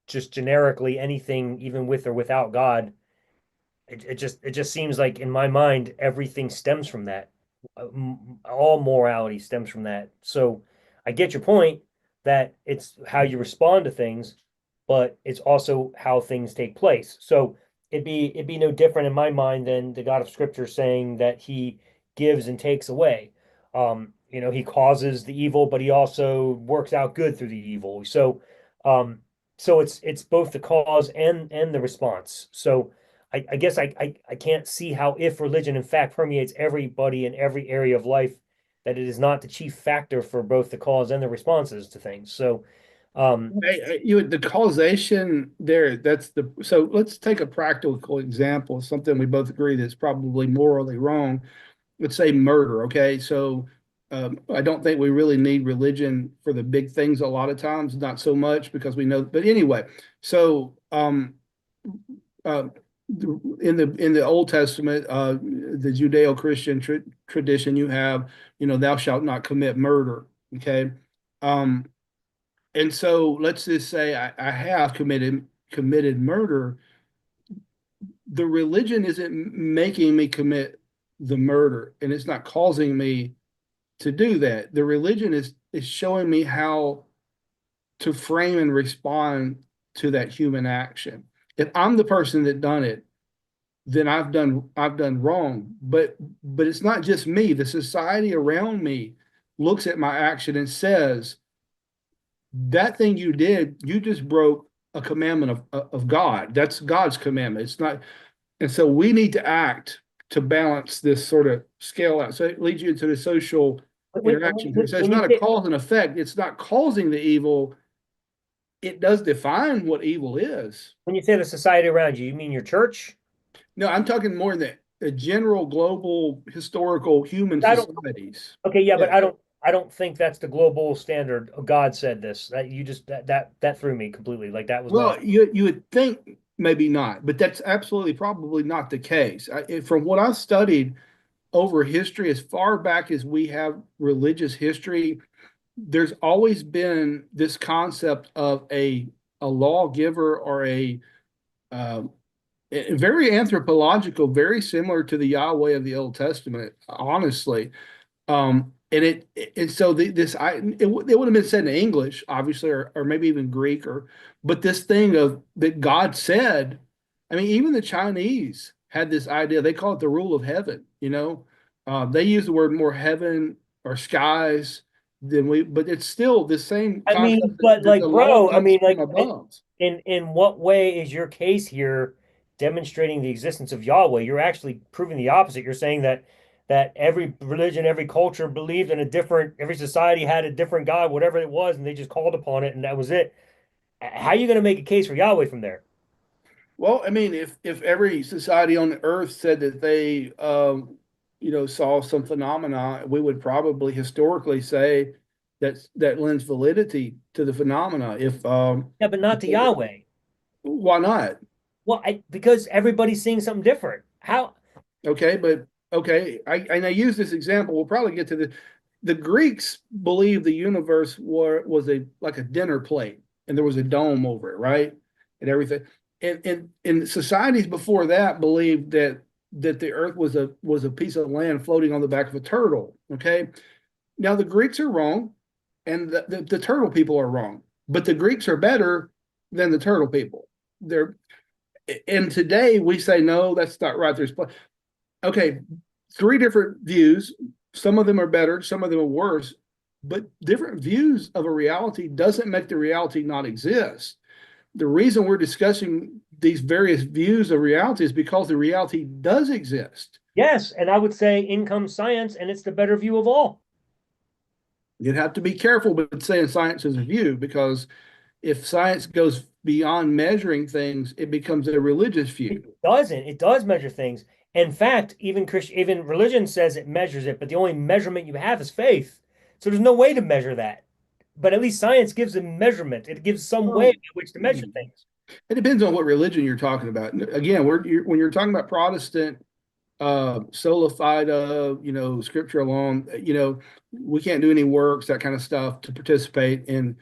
just generically anything, even with or without God, it just seems like in my mind everything stems from that. All morality stems from that. So I get your point that it's how you respond to things, but it's also how things take place. So it'd be no different in my mind than the God of Scripture saying that He gives and takes away. You know, he causes the evil, but he also works out good through the evil. Um, so it's both the cause and the response. So I guess I can't see how if religion in fact permeates everybody in every area of life, that it is not the chief factor for both the cause and the responses to things. So The causation there, so let's take a practical example, something we both agree that's probably morally wrong. Let's say murder, okay? So I don't think we really need religion for the big things a lot of times, not so much because we know, but anyway, so uh, in the Old Testament, the Judeo-Christian tradition, you have, thou shalt not commit murder, okay? Um, and so let's just say I have committed murder. The religion isn't making me commit the murder, and it's not causing me to do that. The religion is showing me how to frame and respond to that human action. If I'm the person that done it, then I've done wrong. But it's not just me. The society around me looks at my action and says, that thing you did, you just broke a commandment of God. That's God's commandment. It's not, and so we need to act to balance this sort of scale out. So it leads you into the social interaction here. So it's when you not a say cause and effect. It's not causing the evil. It does define what evil is. when you say the society around you, you mean your church? No, I'm talking more than the general global historical human I don't. societies. Okay, yeah, but Yeah. I don't think that's the global standard. God said this. That you just that threw me completely. Like that was not. Well, you would think maybe not, but that's absolutely probably not the case. From what I've studied over history, as far back as we have religious history, there's always been this concept of a lawgiver or uh, very anthropological, very similar to the Yahweh of the Old Testament, honestly. And so it would have been said in English, obviously, or maybe even Greek, but this thing of that God said. I mean, even the Chinese had this idea. They call it the rule of heaven. They use the word more heaven or skies than we, but it's still the same I concept mean, but that the like, law bro, I comes mean, from like, above. in what way is your case here demonstrating the existence of Yahweh? You're actually proving the opposite. You're saying that every religion, every culture believed in a different, every society had a different God, whatever it was, and they just called upon it, and that was it. How are you going to make a case for Yahweh from there? Well, I mean, if every society on the earth said that they, saw some phenomena, we would probably historically say that lends validity to the phenomena. Yeah, but not to Yahweh. Why not? Well, because everybody's seeing something different. How? Okay, but okay, I use this example. We'll probably get to the Greeks believed the universe was a like a dinner plate, and there was a dome over it, right, and everything. And societies before that believed that the Earth was a piece of land floating on the back of a turtle. Okay, now the Greeks are wrong, and the turtle people are wrong, but the Greeks are better than the turtle people. They're and today we say no, that's not right. There's okay, three different views. Some of them are better, some of them are worse, but different views of a reality doesn't make the reality not exist. The reason we're discussing these various views of reality is because the reality does exist. Yes, and I would say in comes science, and it's the better view of all. You'd have to be careful with saying science is a view because if science goes beyond measuring things, it becomes a religious view. It doesn't. It does measure things. In fact, even religion says it measures it, but the only measurement you have is faith. So there's no way to measure that. But at least science gives a measurement. It gives some way Well, by which to measure things. it depends on what religion you're talking about. Again, when you're talking about Protestant, solidified, scripture alone, we can't do any works, that kind of stuff to participate in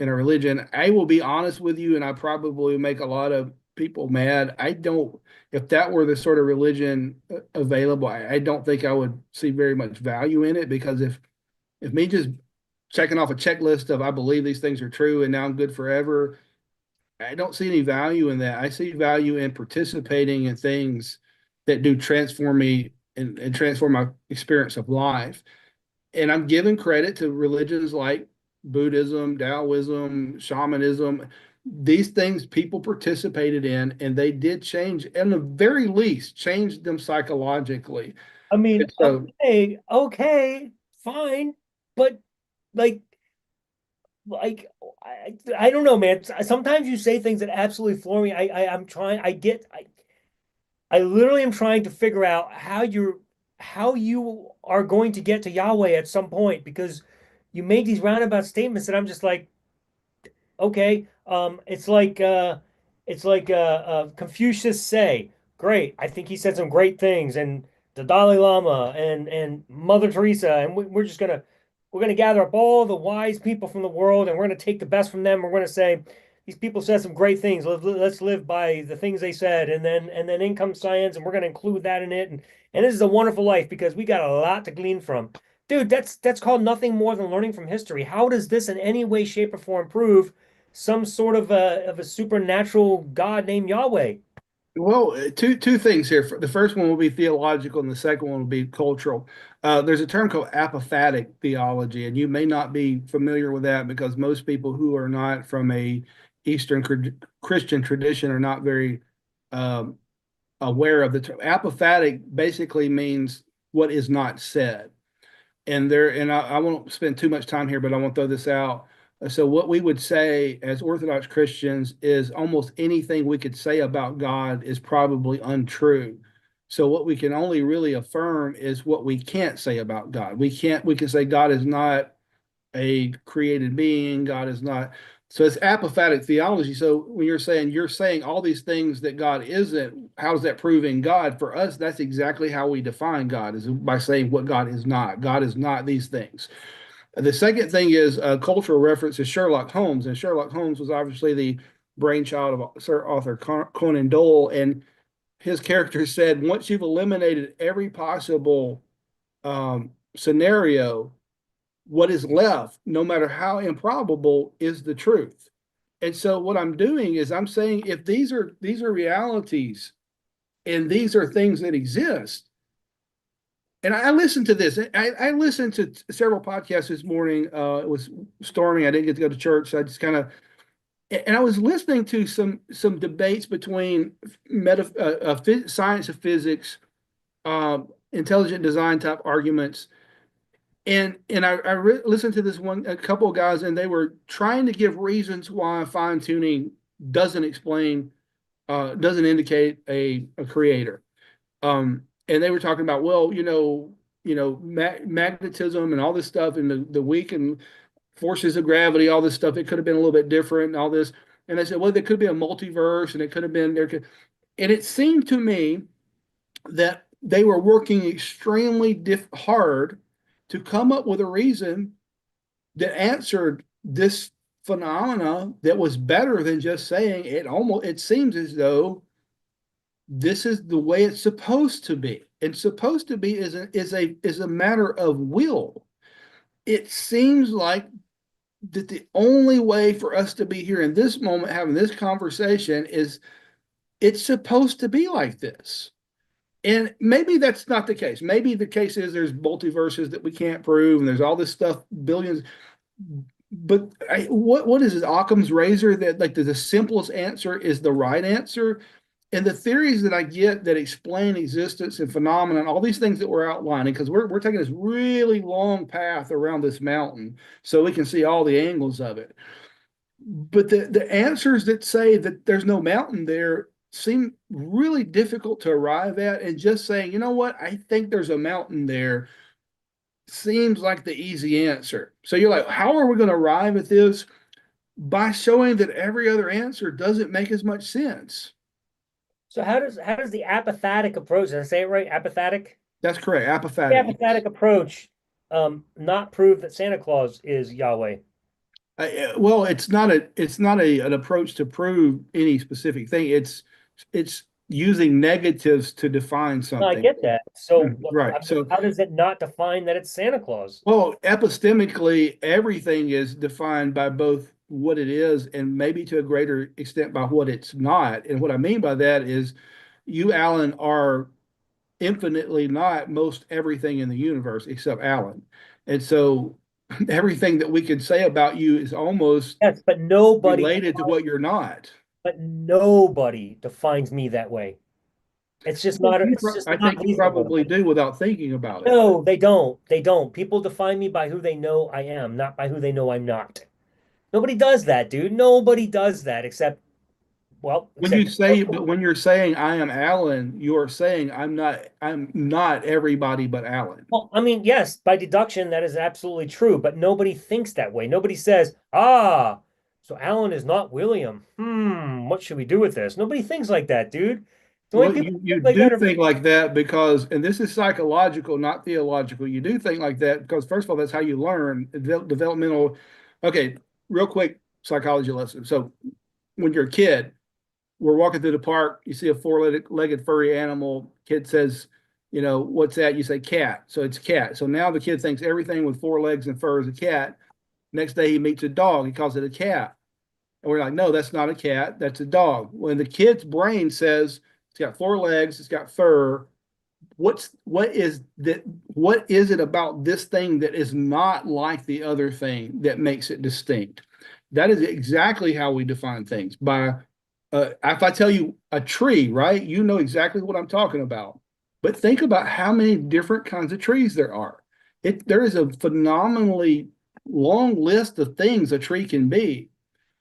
a religion. I will be honest with you, and I probably make a lot of people mad. I don't, if that were the sort of religion available, I don't think I would see very much value in it because if me just checking off a checklist of I believe these things are true and now I'm good forever, I don't see any value in that. I see value in participating in things that do transform me and transform my experience of life. and I'm giving credit to religions like Buddhism, Taoism, shamanism. These things people participated in, and they did change, at the very least, change them psychologically. I mean, And so, okay, fine, but like, like I don't know, man. Sometimes you say things that absolutely floor me. I'm trying. I literally am trying to figure out how you are going to get to Yahweh at some point because you made these roundabout statements that I'm just like, okay, it's like Confucius say, great. I think he said some great things, and the Dalai Lama and Mother Teresa, and we're gonna gather up all the wise people from the world, and we're gonna take the best from them. We're gonna say these people said some great things. Let's live by the things they said, and then in comes science, and we're gonna include that in it, and this is a wonderful life because we got a lot to glean from. Dude, that's called nothing more than learning from history. How does this in any way, shape, or form prove some sort of a supernatural God named Yahweh? well, two things here. The first one will be theological, and the second one will be cultural. There's a term called apophatic theology, and you may not be familiar with that because most people who are not from a Eastern Christian tradition are not very um, aware of the term. Apophatic basically means what is not said. And I won't spend too much time here, but I want to throw this out. So what we would say as Orthodox Christians is almost anything we could say about God is probably untrue. So what we can only really affirm is what we can't say about God. We can say God is not a created being. God is not. So it's apophatic theology. So when you're saying all these things that God isn't, how's that proving God? For us, that's exactly how we define God, is by saying what God is not. God is not these things. The second thing is a cultural reference to Sherlock Holmes, and Sherlock Holmes was obviously the brainchild of Sir Arthur Conan Doyle, and his character said, once you've eliminated every possible scenario, what is left, no matter how improbable, is the truth. And so what I'm doing is I'm saying if these are realities and these are things that exist, and I listened to this. I listened to several podcasts this morning. It was storming. I didn't get to go to church, so I just kind of and I was listening to some debates between science of physics, intelligent design type arguments, and I listened to a couple of guys, and they were trying to give reasons why fine tuning doesn't explain, doesn't indicate a creator. And they were talking about, well, magnetism and all this stuff, and the weakened forces of gravity, all this stuff. It could have been a little bit different, and all this. And they said, well, there could be a multiverse, and it could have been there. And it seemed to me that they were working extremely hard to come up with a reason that answered this phenomena that was better than just saying it seems as though this is the way it's supposed to be. And supposed to be is a matter of will. It seems like that the only way for us to be here in this moment having this conversation is it's supposed to be like this. And maybe that's not the case. Maybe the case is there's multiverses that we can't prove, and there's all this stuff, billions. But what is it? Occam's razor that like the simplest answer is the right answer. And the theories that I get that explain existence and phenomena, all these things that we're outlining, because we're taking this really long path around this mountain so we can see all the angles of it. But the answers that say that there's no mountain there seem really difficult to arrive at. And just saying, you know what, I think there's a mountain there seems like the easy answer. So you're like, how are we going to arrive at this? By showing that every other answer doesn't make as much sense. So how does the apophatic approach, did I say it right? Apophatic? That's correct. The Apophatic. apophatic approach not prove that Santa Claus is Yahweh. Well, it's not an approach to prove any specific thing. It's using negatives to define No, I something. get that. So Right. So, how does it not define that it's Santa Claus? well, epistemically, everything is defined by both what it is and maybe to a greater extent by what it's not. And what I mean by that is you, Alan, are infinitely not most everything in the universe except Alan. And so everything that we could say about you is almost Yes, but nobody, related to what you're not. but nobody defines me that way. It's just I not think you reasonable. probably do without thinking about it. No, they don't. They don't. People define me by who they know I am, not by who they know I'm not. Nobody does that, dude. Nobody does that except, well, When except, you say, but when you're saying I am Alan, you are saying I'm not everybody but Alan. well, I mean, yes, by deduction, that is absolutely true, but nobody thinks that way. Nobody says, ah, so Alan is not William. What should we do with this? Nobody thinks like that, dude. The only Well, people who you think like do that are, think like that because, and this is psychological, not theological. You do think like that because, first of all, that's how you learn developmental. Okay, real quick psychology lesson. So, when you're a kid, we're walking through the park, you see a four-legged furry animal. Kid says, what's that? You say cat. So it's cat. So now the kid thinks everything with four legs and fur is a cat. Next day he meets a dog. He calls it a cat. And we're like, no, that's not a cat. That's a dog. When the kid's brain says it's got four legs, it's got fur, what is it about this thing that is not like the other thing that makes it distinct? That is exactly how we define things. If I tell you a tree, right, you know exactly what I'm talking about. But think about how many different kinds of trees there are. There is a phenomenally long list of things a tree can be,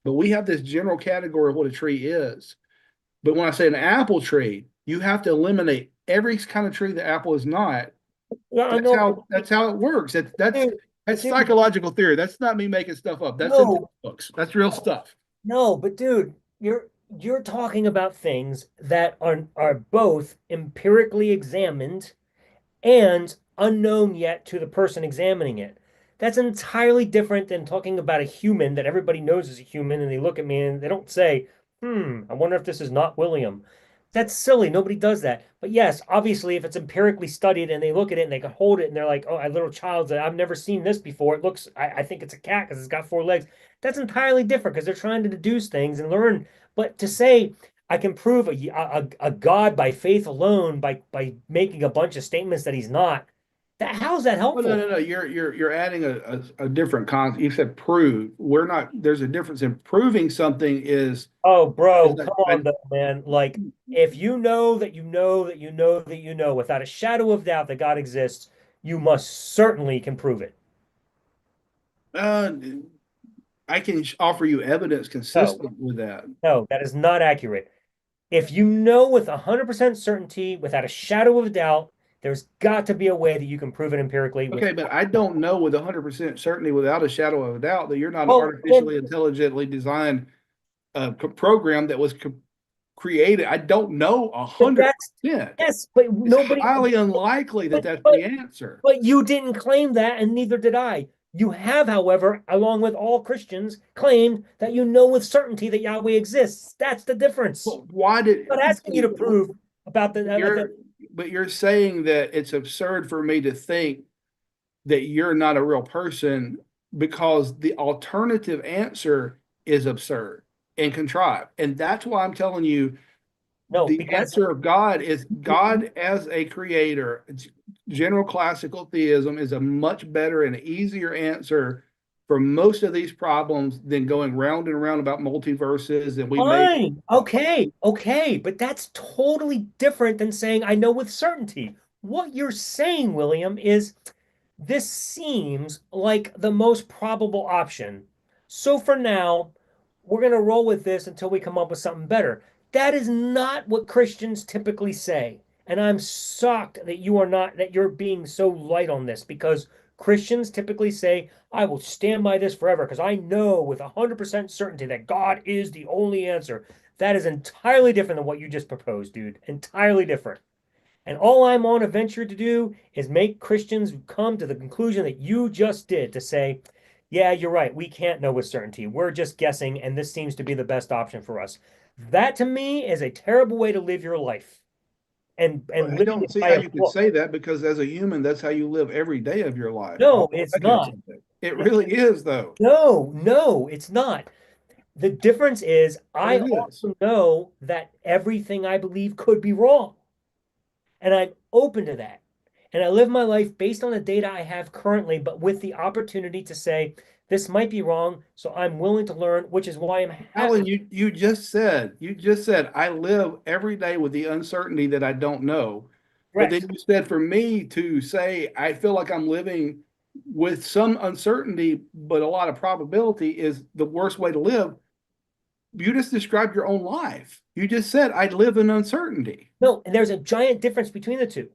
but we have this general category of what a tree is. But when I say an apple tree, you have to eliminate every kind of tree the apple is not. yeah, I That's know, how that's how it works. dude, That's dude, psychological theory. That's not me making stuff up. That's in no, textbooks. That's real stuff. no, but dude, you're talking about things that are both empirically examined and unknown yet to the person examining it. That's entirely different than talking about a human that everybody knows is a human, and they look at me and they don't say, I wonder if this is not William. That's silly. Nobody does that. But yes, obviously, if it's empirically studied and they look at it and they can hold it and they're like, oh, a little child, I've never seen this before. I think it's a cat because it's got four legs. That's entirely different because they're trying to deduce things and learn. But to say, I can prove a God by faith alone by making a bunch of statements that he's not. How's that Well, no, helpful? no, no. You're adding a different concept. You said prove. We're not. There's a difference in proving something Oh, is bro, a, come on, though, man. Like, if you know that you know that you know that you know without a shadow of doubt that God exists, you must certainly can prove it. uh, I can offer you evidence No, consistent with that. no, that is not accurate. If you know with 100% certainty, without a shadow of a doubt, there's got to be a way that you can prove it empirically with. Okay, but I don't know with 100% certainty, without a shadow of a doubt, that you're not an Well, then, artificially intelligently designed program that was created. I don't know a but hundred that's percent. yes, but It's nobody, highly unlikely that but, that's but the answer. But you didn't claim that, and neither did I. You have, however, along with all Christians, claimed that you know with certainty that Yahweh exists. That's the difference. But why did I'm not asking you to prove about you're but you're saying that it's absurd for me to think that you're not a real person because the alternative answer is absurd and contrived. And that's why I'm telling you no, the because answer of God is God as a creator. General classical theism is a much better and easier answer for most of these problems than going round and round about multiverses and we make fine, okay, okay, but that's totally different than saying I know with certainty. What you're saying, William, is this seems like the most probable option. So for now, we're going to roll with this until we come up with something better. That is not what Christians typically say. And I'm shocked that you're being so light on this because Christians typically say, I will stand by this forever because I know with 100% certainty that God is the only answer. That is entirely different than what you just proposed, dude. Entirely different. And all I'm on a venture to do is make Christians come to the conclusion that you just did to say, yeah, you're right. We can't know with certainty. We're just guessing, and this seems to be the best option for us. That to me is a terrible way to live your life and I living don't it see by how a you could book. say that because as a human, that's how you live every day of your life. No, All it's seconds not. of it. It really is, though. No, no, it's not. The difference is But I it is. also know that everything I believe could be wrong. And I'm open to that. and I live my life based on the data I have currently, but with the opportunity to say, this might be wrong, so I'm willing to learn, which is why I'm Alan, happy. you just said I live every day with the uncertainty that I don't know. But then Correct. you said for me to say I feel like I'm living with some uncertainty, but a lot of probability is the worst way to live. You just described your own life. You just said I live in uncertainty. No, and there's a giant difference between the two.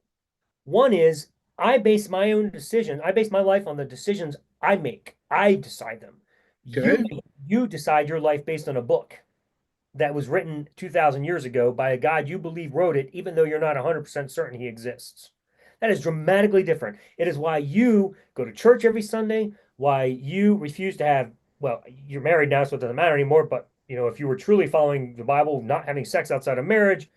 One is I base my own decision. I base my life on the decisions I make. I decide them. You Okay. you decide your life based on a book that was written 2,000 years ago by a God you believe wrote it, even though you're not 100% certain he exists. That is dramatically different. It is why you go to church every Sunday, why you refuse to have, well, you're married now, so it doesn't matter anymore, but if you were truly following the Bible, not having sex outside of marriage,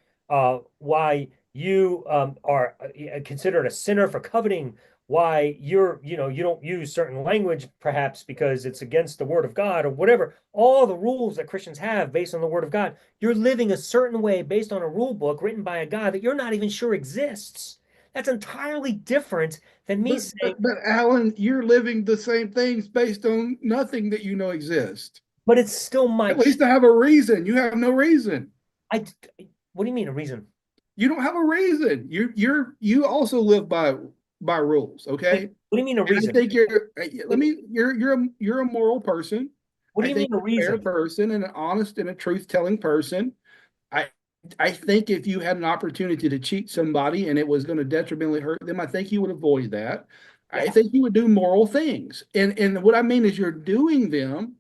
why you are considered a sinner for coveting, why you don't use certain language perhaps because it's against the word of God or whatever, all the rules that Christians have based on the word of God. You're living a certain way based on a rule book written by a God that you're not even sure exists. That's entirely different than me But saying, but but Alan, you're living the same things based on nothing that you know exists. but it's still my At least I have a reason. You have no reason. I what do you mean a reason? You don't have a reason. You also live by rules, Wait, okay? what do you mean a And I reason? think you're a moral person. What do I you think mean a you're a fair reason? person and an honest and a truth-telling person. I I think if you had an opportunity to cheat somebody and it was going to detrimentally hurt them, I think you would avoid that. I Yeah. think you would do moral things. And what I mean is you're doing them,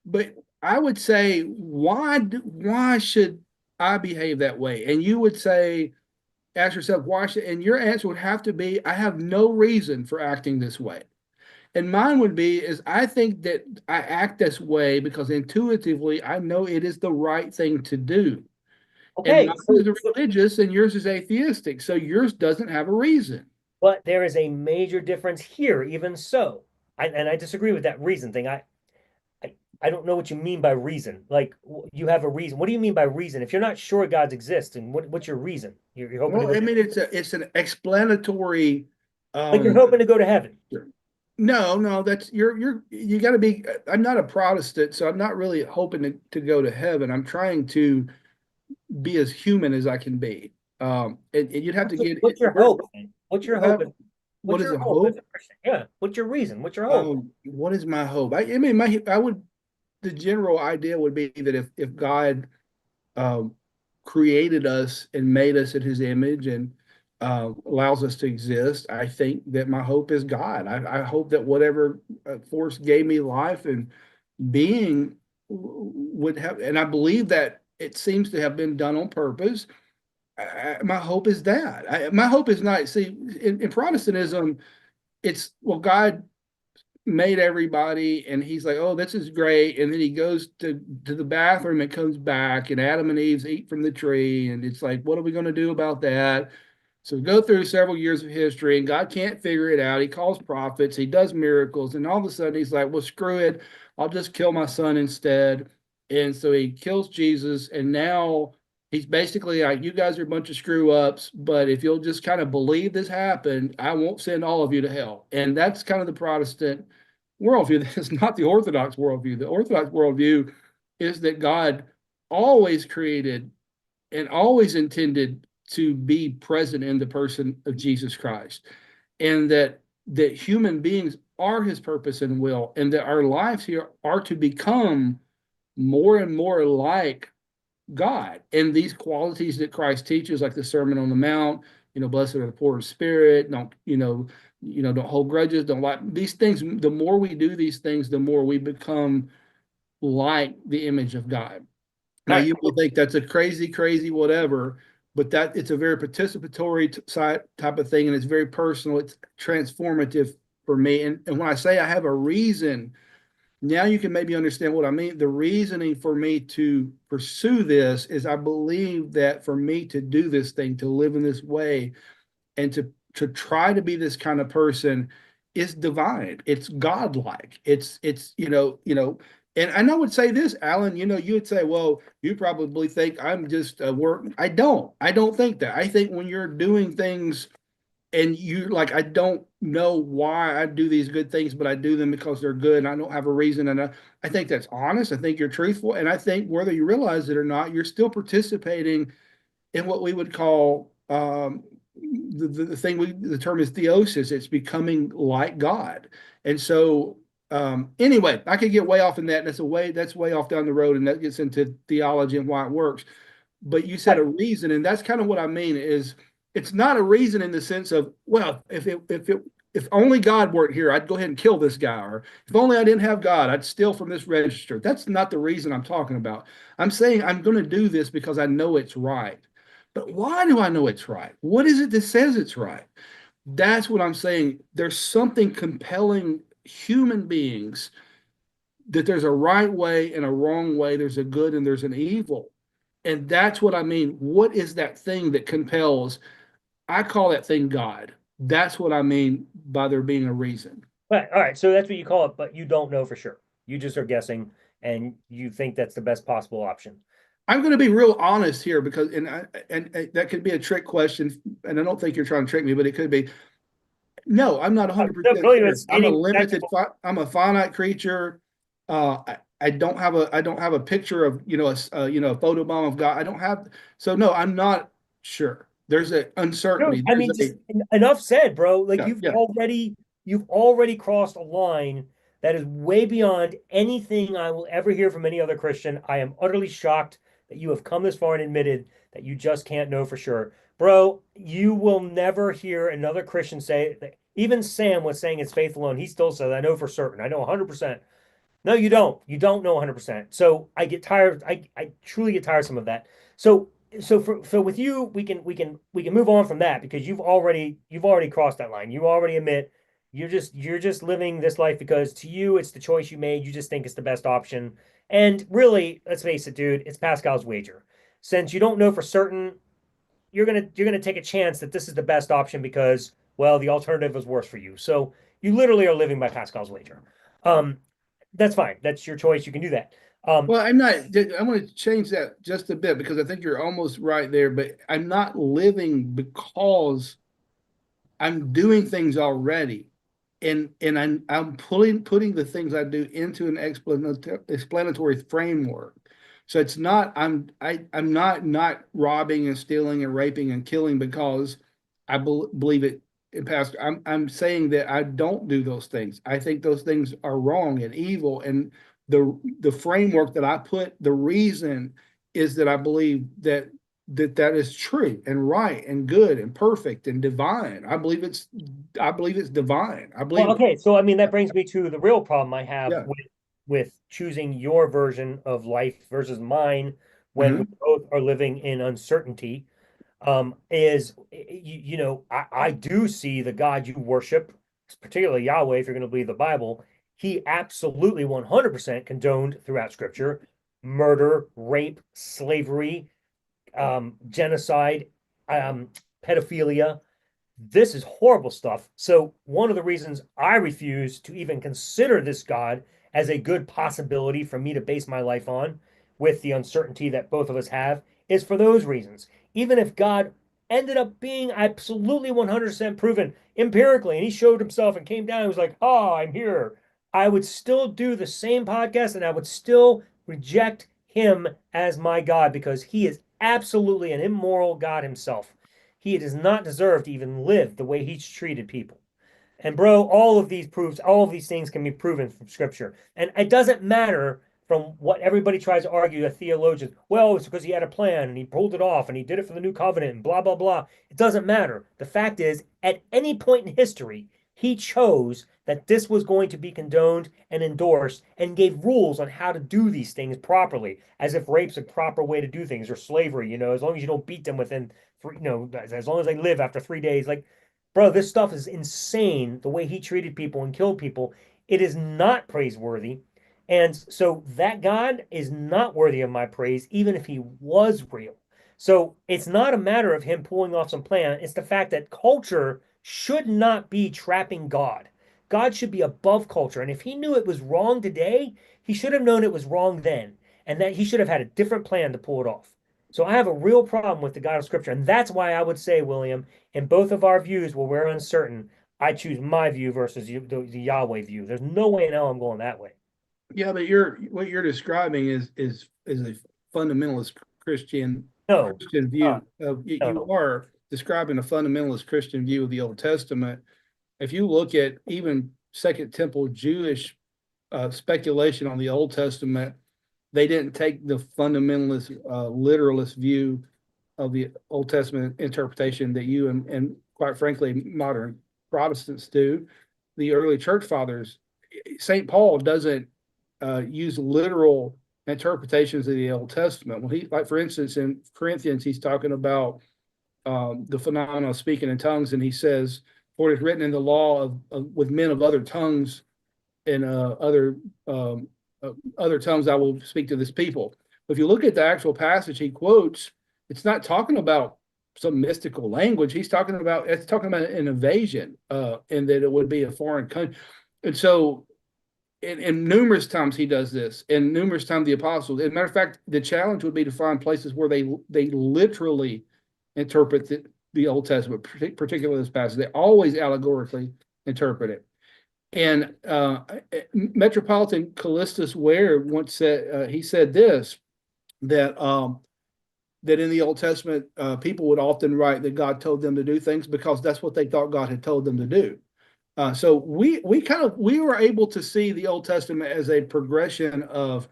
but I would say, why should I behave that way? And you would say, ask yourself, why should, and your answer would have to be, I have no reason for acting this way. And mine would be, is I think that I act this way because intuitively I know it is the right thing to do. And Okay. mine is religious and yours is atheistic. So yours doesn't have a reason. But there is a major difference here, even so. And I disagree with that reason thing. I, I don't know what you mean by reason. Like you have a reason. What do you mean by reason? If you're not sure God exists, and what's your reason? You're hoping to Well, go I mean, it's an explanatory. like you're um hoping to go to heaven. no, that's you got to be. I'm not a Protestant, so I'm not really hoping to go to heaven. I'm trying to be as human as I can be. And you'd have to get What's your hope? Man? What's your hope? uh, what What's is your a hope as hope? a Christian? Yeah. What's your reason? What's your hope? What is my hope? I mean, I would the general idea would be that if God um, created us and made us in His image and allows us to exist, I think that my hope is God. I hope that whatever force gave me life and being would have, and I believe that it seems to have been done on purpose. My hope is that. My hope is not, see, in Protestantism, it's, well, God made everybody and he's like, oh, this is great, and then he goes to the bathroom and comes back and Adam and Eve eat from the tree, and it's like, what are we going to do about that? So we go through several years of history and God can't figure it out. He calls prophets, he does miracles, and all of a sudden he's like, well, screw it, I'll just kill my son instead. And so he kills Jesus, and now he's basically like, you guys are a bunch of screw ups, but if you'll just kind of believe this happened, I won't send all of you to hell. And that's kind of the Protestant worldview. That's not the Orthodox worldview. The Orthodox worldview is that God always created and always intended to be present in the person of Jesus Christ, and that human beings are his purpose and will, and that our lives here are to become more and more like God. And these qualities that Christ teaches, like the Sermon on the Mount, blessed are the poor in spirit, don't hold grudges, don't lie. These things, the more we do these things, the more we become like the image of God. Now, I you may think that's a crazy, crazy whatever, but that it's a very participatory type of thing, and it's very personal. It's transformative for me. And when I say I have a reason, now you can maybe understand what I mean. The reasoning for me to pursue this is I believe that for me to do this thing, to live in this way, and to try to be this kind of person is divine. It's godlike. It's and I would say this, Alan, you would say, well, you probably think I'm just a work. I don't think that. I think when you're doing things and you like, I don't know why I do these good things, but I do them because they're good and I don't have a reason. And I think that's honest. I think you're truthful. And I think whether you realize it or not, you're still participating in what we would call the thing the term is theosis. It's becoming like God. And so anyway, I could get way off in that. That's way off down the road, and that gets into theology and why it works. But you said Right. a reason, and that's kind of what I mean is it's not a reason in the sense of, well, if only God weren't here, I'd go ahead and kill this guy, or if only I didn't have God, I'd steal from this register. That's not the reason I'm talking about. I'm saying I'm going to do this because I know it's right. But why do I know it's right? What is it that says it's right? That's what I'm saying. There's something compelling human beings that there's a right way and a wrong way, there's a good and there's an evil. And that's what I mean. What is that thing that compels? I call that thing God. That's what I mean by there being a reason. Right. All right. So that's what you call it, but you don't know for sure. You just are guessing, and you think that's the best possible option. I'm going to be real honest here because, and that could be a trick question, and I don't think you're trying to trick me, but it could be. No, I'm not No, 100% really, sure. it's skating back to I'm a finite creature. I don't have a picture of a photobomb of God. I don't have so no, I'm not sure. There's an no, uncertainty. I There's mean, a just enough said, bro. Like yeah, yeah. you've already crossed a line that is way beyond anything I will ever hear from any other Christian. I am utterly shocked that you have come this far and admitted that you just can't know for sure. Bro, you will never hear another Christian say that. Even Sam was saying it's faith alone. He still says, I know for certain. I know 100%. No, you don't. You don't know 100%. So I get tired. I truly get tiresome of that. So so with you, we can move on from that because you've already crossed that line. You already admit you're just living this life because to you it's the choice you made. You just think it's the best option. And really, let's face it, dude, it's Pascal's wager. Since you don't know for certain, you're gonna take a chance that this is the best option because well, the alternative is worse for you. So you literally are living by Pascal's wager. Um, that's fine. That's your choice. You can do that. Well, I'm not. I want to change that just a bit because I think you're almost right there. But I'm not living because I'm doing things already, and I'm putting the things I do into an explanatory framework. So it's not I'm not robbing and stealing and raping and killing because I believe it in past. I'm saying that I don't do those things. I think those things are wrong and evil, and the framework that I put, the reason is that I believe that is true and right and good and perfect and divine. I believe it's divine. I Well, believe okay. So, I mean, that brings me to the real problem I have yeah. with choosing your version of life versus mine when we Mhm. both are living in uncertainty. Is I do see the God you worship, particularly Yahweh, if you're going to believe the Bible, he absolutely 100% condoned throughout Scripture murder, rape, slavery, genocide, um, pedophilia. This is horrible stuff. So, one of the reasons I refuse to even consider this God as a good possibility for me to base my life on, with the uncertainty that both of us have, is for those reasons. Even if God ended up being absolutely 100% proven empirically, and he showed himself and came down and was like, oh, I'm here, I would still do the same podcast and I would still reject him as my God because he is absolutely an immoral God himself. He does not deserve to even live the way he's treated people. And bro, all of these things can be proven from scripture. And it doesn't matter from what everybody tries to argue, a theologian, well, it's because he had a plan and he pulled it off and he did it for the new covenant and blah, blah, blah. It doesn't matter. The fact is, at any point in history, he chose that this was going to be condoned and endorsed and gave rules on how to do these things properly, as if rape's a proper way to do things or slavery, as long as you don't beat them within three, as long as they live after 3 days. Like, bro, this stuff is insane. The way he treated people and killed people, it is not praiseworthy. And so that God is not worthy of my praise, even if he was real. So it's not a matter of him pulling off some plan. It's the fact that culture should not be trapping God. God should be above culture. And if he knew it was wrong today, he should have known it was wrong then. And that he should have had a different plan to pull it off. So I have a real problem with the God of Scripture, and that's why I would say, William, in both of our views where we're uncertain, I choose my view versus the Yahweh view. There's no way in hell I'm going that way. Yeah, but what you're describing is a fundamentalist No, Christian uh, view. You no. are describing a fundamentalist Christian view of the Old Testament. If you look at even Second Temple Jewish speculation on the Old Testament, they didn't take the fundamentalist literalist view of the Old Testament interpretation that you and quite frankly modern Protestants do. The early church fathers, St. Paul doesn't use literal interpretations of the Old Testament. When he, like for instance, in Corinthians, he's talking about the phenomenon of speaking in tongues, and he says, "For it is written in the law with men of other tongues and um, other tongues I will speak to this people." If you look at the actual passage he quotes, it's not talking about some mystical language. It's talking about an invasion, and that it would be a foreign country. And so, and numerous times he does this, and numerous times the apostles. As a matter of fact, the challenge would be to find places where they literally interpret the Old Testament, particularly this passage. They always allegorically interpret it. And Metropolitan Callistus Ware once said, he said this, that that in the Old Testament, people would often write that God told them to do things because that's what they thought God had told them to do. So we were able to see the Old Testament as a progression of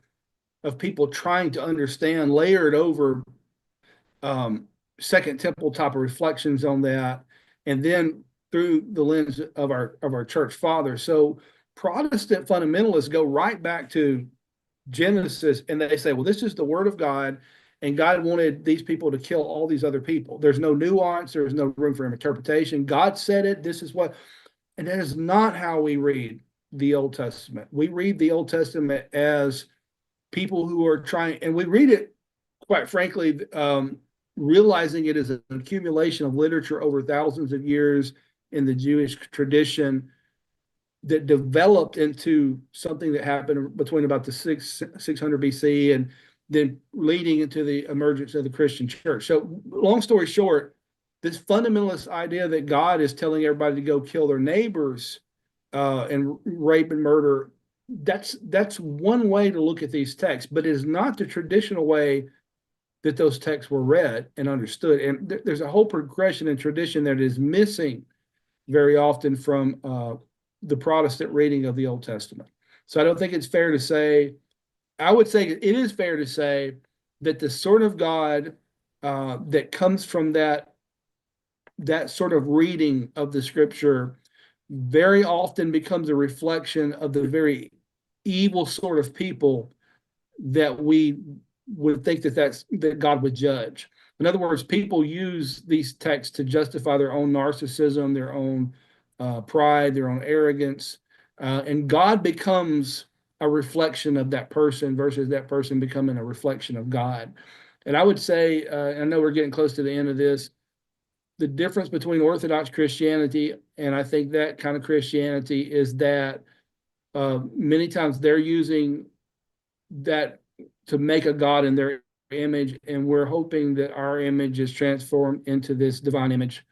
people trying to understand, layered over Second Temple type of reflections on that, and then through the lens of our church fathers. So Protestant fundamentalists go right back to Genesis, and they say, well, this is the word of God, and God wanted these people to kill all these other people. There's no nuance, there's no room for interpretation. God said it, this is what, and that is not how we read the Old Testament. We read the Old Testament as people who are trying, and we read it, quite frankly, realizing it is an accumulation of literature over thousands of years in the Jewish tradition that developed into something that happened between about the 600 BC and then leading into the emergence of the Christian church. So, long story short, this fundamentalist idea that God is telling everybody to go kill their neighbors and rape and murder, that's one way to look at these texts, but it is not the traditional way that those texts were read and understood. And there's a whole progression and tradition that is missing very often from the Protestant reading of the Old Testament. So I don't think it's fair to say, I would say it is fair to say that the sort of God that comes from that sort of reading of the scripture very often becomes a reflection of the very evil sort of people that we would think that God would judge. In other words, people use these texts to justify their own narcissism, their own pride, their own arrogance, and God becomes a reflection of that person versus that person becoming a reflection of God. And I would say, I know we're getting close to the end of this, the difference between Orthodox Christianity and I think that kind of Christianity is that many times they're using that to make a God in their image, and we're hoping that our image is transformed into this divine image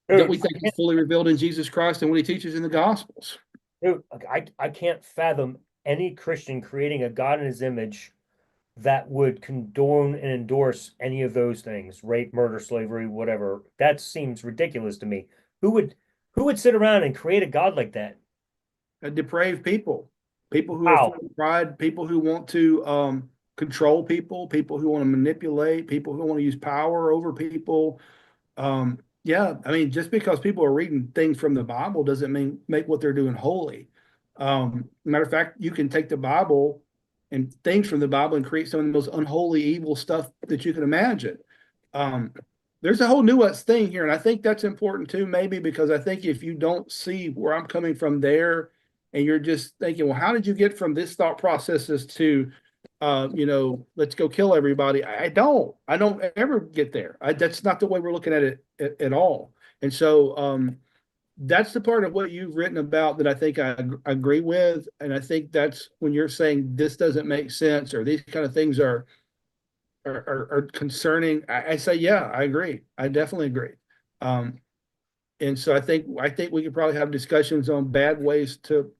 that we Dude, think is fully revealed in Jesus Christ and what he teaches in the Gospels. I can't fathom any Christian creating a God in his image that would condone and endorse any of those things, rape, murder, slavery, whatever. That seems ridiculous to me. Who would who would sit around and create a God like that? Depraved people, people who are full Wow. of pride, people who want to control people, people who want to manipulate, people who want to use power over people. Yeah, I mean, just because people are reading things from the Bible doesn't mean make what they're doing holy. Matter of fact, you can take the Bible and things from the Bible and create some of the most unholy, evil stuff that you can imagine. Um, there's a whole nuanced thing here, and I think that's important too, maybe because I think if you don't see where I'm coming from there, and you're just thinking, well, how did you get from this thought processes to let's go kill everybody. I don't ever get there. That's not the way we're looking at it at all. And so that's the part of what you've written about that I think I agree with. And I think that's when you're saying this doesn't make sense or these kind of things are are concerning. I say, yeah, I agree. I definitely agree. Um, and so I think we could probably have discussions on bad ways to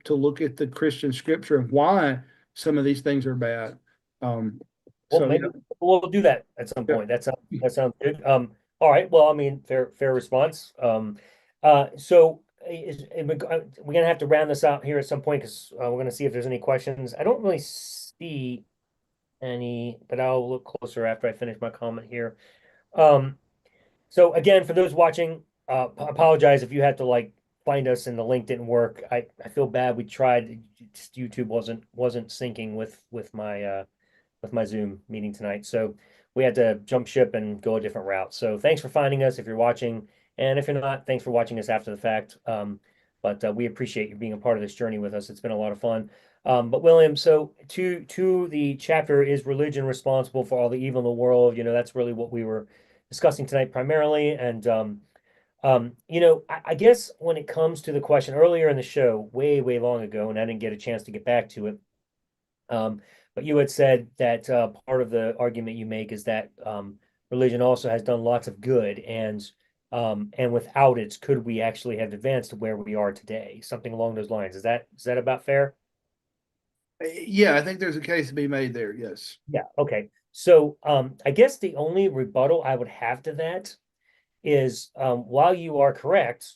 look at the Christian scripture and why some of these things are bad. Um, Well, so maybe we'll do that at some yeah, point. That sounds good. All right. Well, I mean, fair response. So we're gonna have to round this out here at some point because we're gonna see if there's any questions. I don't really see any, but I'll look closer after I finish my comment here. Um, so again, for those watching, apologize if you had to like find us and the link didn't work. I feel bad. We tried. Just YouTube wasn't syncing with my Zoom meeting tonight. So we had to jump ship and go a different route. So thanks for finding us if you're watching. And if you're not, thanks for watching us after the fact. But we appreciate you being a part of this journey with us. It's been a lot of fun. But William, so to the chapter, is religion responsible for all the evil in the world? That's really what we were discussing tonight primarily. And I guess when it comes to the question earlier in the show, way, way long ago, and I didn't get a chance to get back to it, um, but you had said that part of the argument you make is that religion also has done lots of good, and without it, could we actually have advanced to where we are today? Something along those lines. Is that about fair? yeah, I think there's a case to be made there. Yes. Yeah. Okay. So I guess the only rebuttal I would have to that is while you are correct,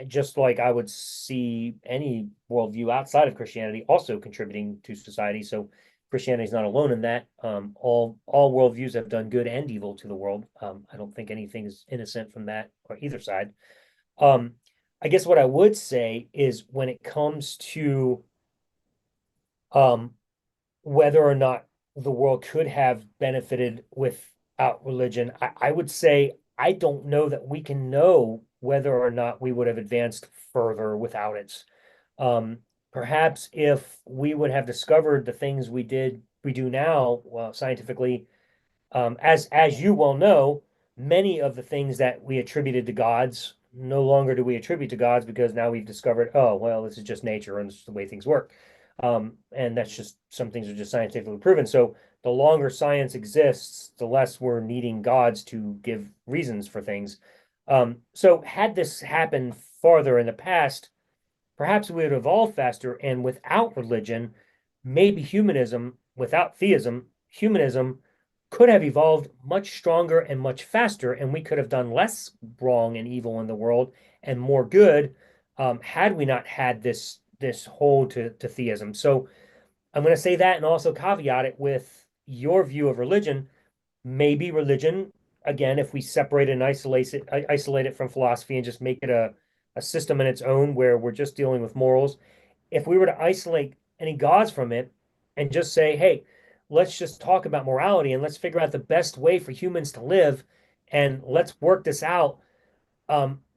just like I would see any worldview outside of Christianity also contributing to society. So Christianity is not alone in that. All worldviews have done good and evil to the world. I don't think anything is innocent from that or either side. Um, I guess what I would say is when it comes to um, whether or not the world could have benefited without religion, I would say I don't know that we can know whether or not we would have advanced further without it. Um, Perhaps if we would have discovered the things we do now, well, scientifically, as you well know, many of the things that we attributed to gods no longer do we attribute to gods because now we've discovered, oh, well, this is just nature and this is the way things work. And that's just some things are just scientifically proven. So the longer science exists, the less we're needing gods to give reasons for things. So had this happened farther in the past, perhaps we would evolve faster. And without religion, maybe humanism, without theism, humanism could have evolved much stronger and much faster, and we could have done less wrong and evil in the world and more good had we not had this hold to theism. So I'm going to say that and also caveat it with your view of religion. Maybe religion, again, if we separate and isolate it from philosophy and just make it a system in its own where we're just dealing with morals, if we were to isolate any gods from it and just say, hey, let's just talk about morality and let's figure out the best way for humans to live and let's work this out.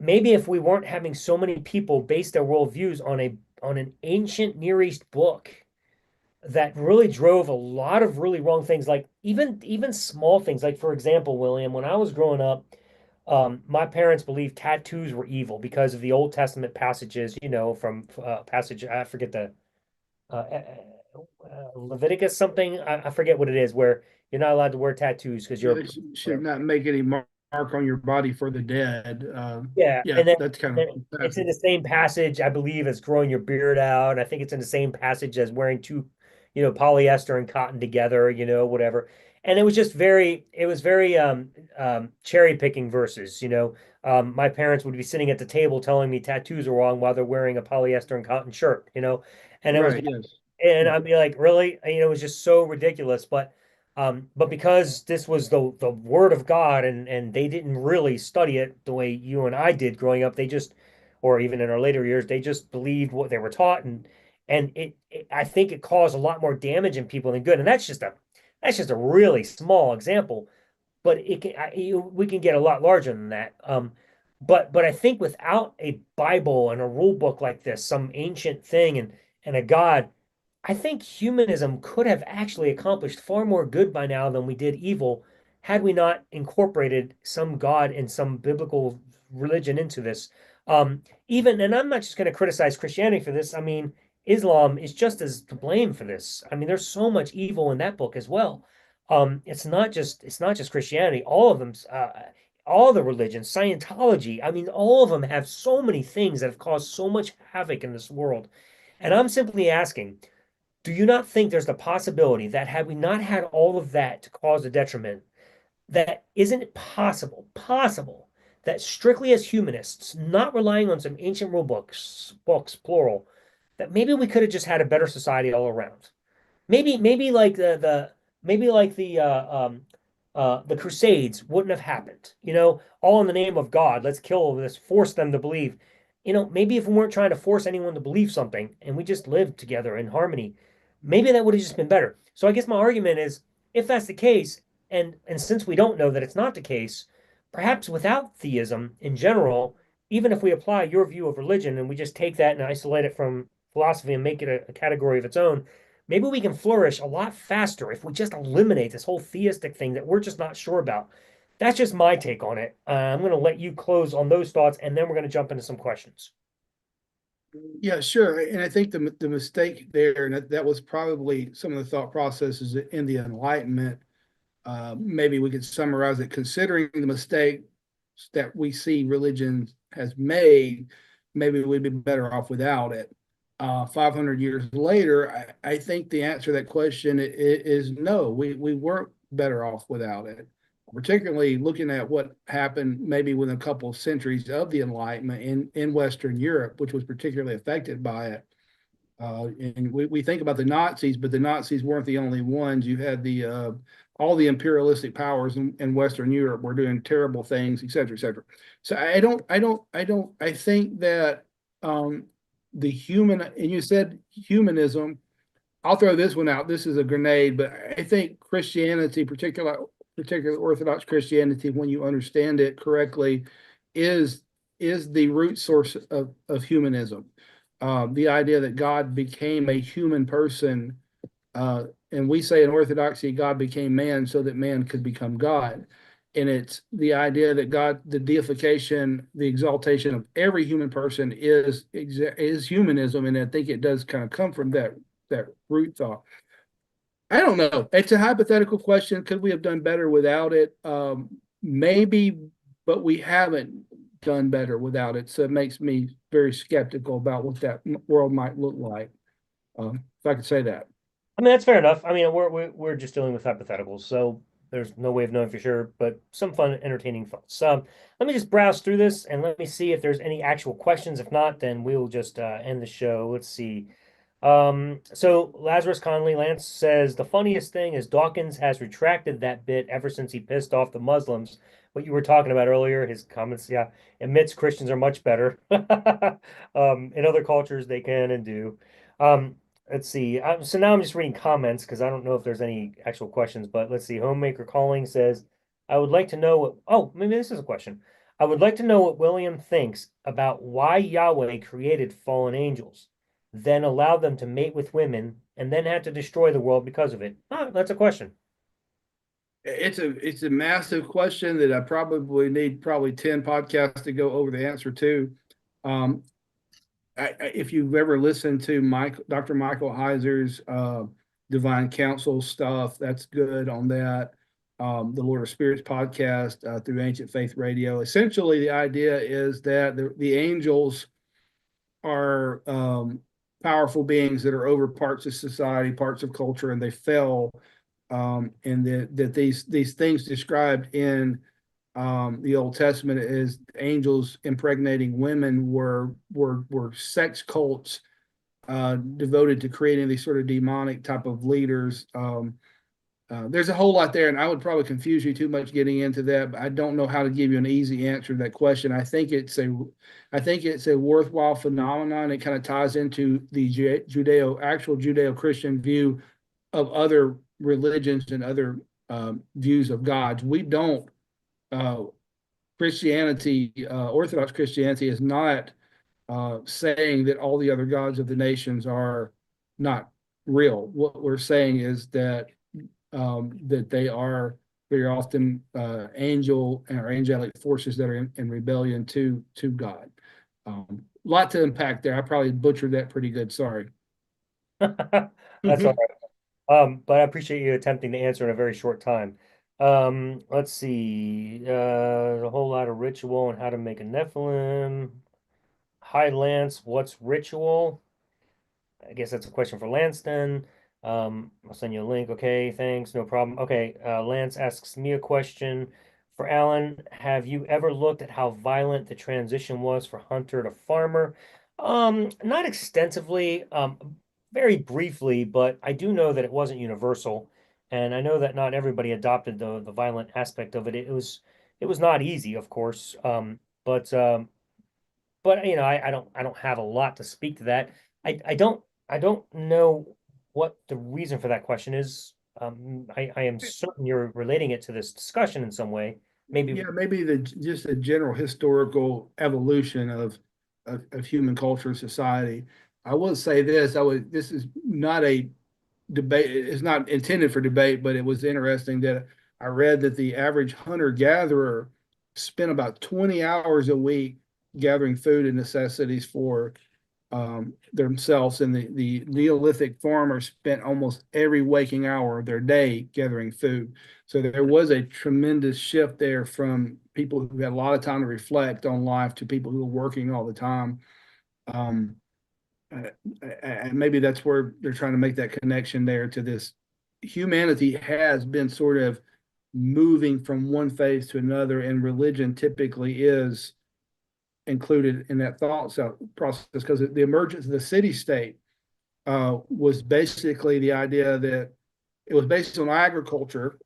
Maybe if we weren't having so many people base their worldviews on an ancient Near East book that really drove a lot of really wrong things, like even small things. Like for example, William, when I was growing up, my parents believed tattoos were evil because of the Old Testament passages, from passage, I forget Leviticus something, I forget what it is, where you're not allowed to wear tattoos because Yeah, you're they should whatever. not make any mark on your body for the dead. Yeah, Yeah, and then, that's kind then of it's in passage. the same passage, I believe, as growing your beard out. I think it's in the same passage as wearing two, polyester and cotton together, whatever. And it was very cherry picking verses, My parents would be sitting at the table telling me tattoos are wrong while they're wearing a polyester and cotton shirt, and it was Right. Yes. and I'd be like, really? It was just so ridiculous. But because this was the word of God and they didn't really study it the way you and I did growing up, they just, or even in our later years, they just believed what they were taught, and I think it caused a lot more damage in people than good. And that's just a really small example, but we can get a lot larger than that. But I think without a Bible and a rule book like this, some ancient thing and a God, I think humanism could have actually accomplished far more good by now than we did evil had we not incorporated some God and some biblical religion into this. And I'm not just going to criticize Christianity for this. I mean, Islam is just as to blame for this. I mean, there's so much evil in that book as well. It's not just Christianity. All of them, all the religions, Scientology. I mean, all of them have so many things that have caused so much havoc in this world. And I'm simply asking, do you not think there's the possibility that had we not had all of that to cause a detriment, that isn't it possible that strictly as humanists, not relying on some ancient rule books plural, that maybe we could have just had a better society all around? Maybe like the maybe like the Crusades wouldn't have happened. All in the name of God. Let's kill this, force them to believe. Maybe if we weren't trying to force anyone to believe something and we just lived together in harmony, maybe that would have just been better. So I guess my argument is, if that's the case, and since we don't know that it's not the case, perhaps without theism in general, even if we apply your view of religion and we just take that and isolate it from philosophy and make it a category of its own, maybe we can flourish a lot faster if we just eliminate this whole theistic thing that we're just not sure about. That's just my take on it. I'm going to let you close on those thoughts, and then we're going to jump into some questions. Yeah, sure. And I think the mistake there, and that was probably some of the thought processes in the Enlightenment. Maybe we could summarize it, considering the mistake that we see religion has made, maybe we'd be better off without it. 500 years later, I think the answer to that question is no, we weren't better off without it. Particularly looking at what happened maybe within a couple of centuries of the Enlightenment in Western Europe, which was particularly affected by it. And we think about the Nazis, but the Nazis weren't the only ones. You had all the imperialistic powers in Western Europe were doing terrible things, et cetera, et cetera. So I think that the human, and you said humanism. I'll throw this one out. This is a grenade, but I think Christianity, particularly Orthodox Christianity, when you understand it correctly, is the root source of humanism. The idea that God became a human person, and we say in Orthodoxy, God became man so that man could become God. And it's the idea that God, the deification, the exaltation of every human person is humanism, and I think it does kind of come from that root thought. I don't know. It's a hypothetical question. Could we have done better without it? Maybe, but we haven't done better without it. So it makes me very skeptical about what that world might look like. If I could say that. I mean, that's fair enough. I mean, we're just dealing with hypotheticals, so there's no way of knowing for sure, but some fun, entertaining thoughts. Let me just browse through this and let me see if there's any actual questions. If not, then we'll just end the show. Let's see. So Lazarus Conley Lance says the funniest thing is Dawkins has retracted that bit ever since he pissed off the Muslims. What you were talking about earlier, his comments, yeah, admits Christians are much better. In other cultures, they can and do. Um, let's see. So now I'm just reading comments because I don't know if there's any actual questions, but let's see. Homemaker Calling says, I would like to know what, oh, maybe this is a question. I would like to know what William thinks about why Yahweh created fallen angels, then allowed them to mate with women, and then had to destroy the world because of it. Ah, that's a question. It's a massive question that I probably need 10 podcasts to go over the answer to. Um, if you've ever listened to Dr. Michael Heiser's Divine Counsel stuff, that's good on that. The Lord of Spirits podcast through Ancient Faith Radio. Essentially, the idea is that the angels are powerful beings that are over parts of society, parts of culture, and they fell. And that these things described in the Old Testament as angels impregnating women were sex cults devoted to creating these sort of demonic type of leaders. There's a whole lot there, and I would probably confuse you too much getting into that. But I don't know how to give you an easy answer to that question. I think it's a worthwhile phenomenon. It kind of ties into the actual Judeo-Christian view of other religions and other views of gods. We don't. Christianity, Orthodox Christianity, is not saying that all the other gods of the nations are not real. What we're saying is that they are very often angel or angelic forces that are in rebellion to God. Lot to unpack there. I probably butchered that pretty good. Sorry. That's all right. But I appreciate you attempting to answer in a very short time. Let's see. A whole lot of ritual and how to make a Nephilim. Hi, Lance. What's ritual? I guess that's a question for Lance then. I'll send you a link. Okay, thanks. No problem. Okay, Lance asks me a question. For Alan, have you ever looked at how violent the transition was for hunter to farmer? Not extensively, very briefly, but I do know that it wasn't universal, and I know that not everybody adopted the violent aspect of it. It was not easy, of course. But I don't have a lot to speak to that. I don't know what the reason for that question is. I am certain you're relating it to this discussion in some way. Maybe. Yeah, maybe the just a general historical evolution of human culture and society. I will say this, this is not a debate, it's not intended for debate, but it was interesting that I read that the average hunter-gatherer spent about 20 hours a week gathering food and necessities for themselves, and the Neolithic farmers spent almost every waking hour of their day gathering food. So there was a tremendous shift there from people who had a lot of time to reflect on life to people who were working all the time. Um, and maybe that's where they're trying to make that connection there to this. Humanity has been sort of moving from one phase to another, and religion typically is included in that thought process because the emergence of the city state was basically the idea that it was based on agriculture,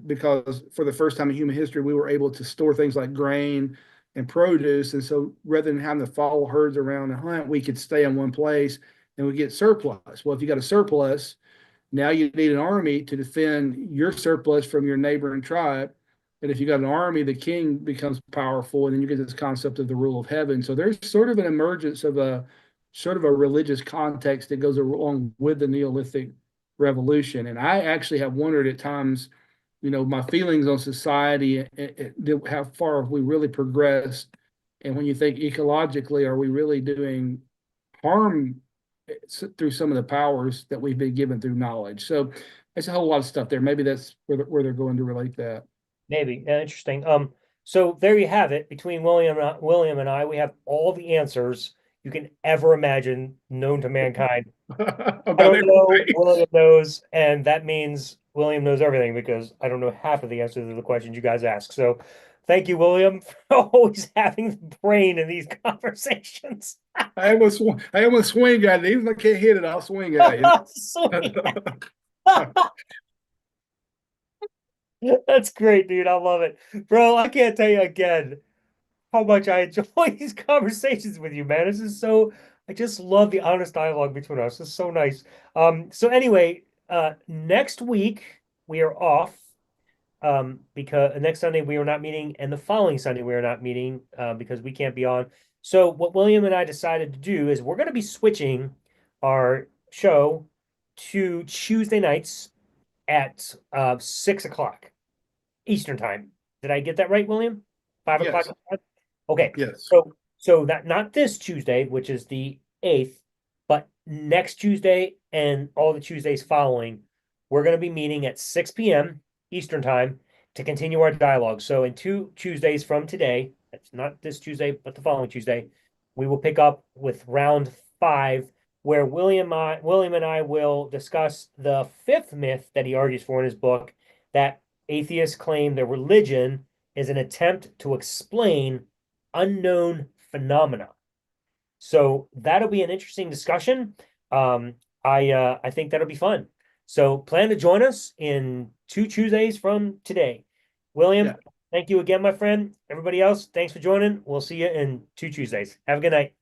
because for the first time in human history, we were able to store things like grain and produce. And so rather than having to follow herds around and hunt, we could stay in one place and we get surplus. Well, if you got a surplus, now you need an army to defend your surplus from your neighboring tribe. And if you got an army, the king becomes powerful, and then you get this concept of the rule of heaven. So there's sort of an emergence of a sort of a religious context that goes along with the Neolithic revolution. And I actually have wondered at times, my feelings on society, how far have we really progressed? And when you think ecologically, are we really doing harm through some of the powers that we've been given through knowledge? So there's a whole lot of stuff there. Maybe that's where they're going to relate that. Maybe. Interesting. So there you have it. Between William and I, we have all the answers you can ever imagine known to mankind. I About don't know, everything. William knows, and that means William knows everything because I don't know half of the answers to the questions you guys ask. So thank you, William, for always having the brain in these conversations. I almost swing at it. Even if I can't hit it, I'll swing at you. Sweet. That's great, dude. I love it. Bro, I can't tell you again how much I enjoy these conversations with you, man. I just love the honest dialogue between us. It's so nice. So anyway, next week we are off, because next Sunday we are not meeting, and the following Sunday we are not meeting, because we can't be on. So what William and I decided to do is we're going to be switching our show to Tuesday nights at 6 o'clock Eastern time. Did I get that right, William? 5 o'clock. Yes, Okay. yes. So that not this Tuesday, which is the 8th, but next Tuesday and all the Tuesdays following, we're going to be meeting at 6 p.m. Eastern time to continue our dialogue. So in 2 Tuesdays from today, that's not this Tuesday, but the following Tuesday, we will pick up with round 5, where William and I will discuss the fifth myth that he argues for in his book, that atheists claim their religion is an attempt to explain unknown phenomena. So that'll be an interesting discussion. I think that'll be fun. So plan to join us in 2 Tuesdays from today. Yeah. William, thank you again, my friend. Everybody else, thanks for joining. We'll see you in 2 Tuesdays. Have a good night.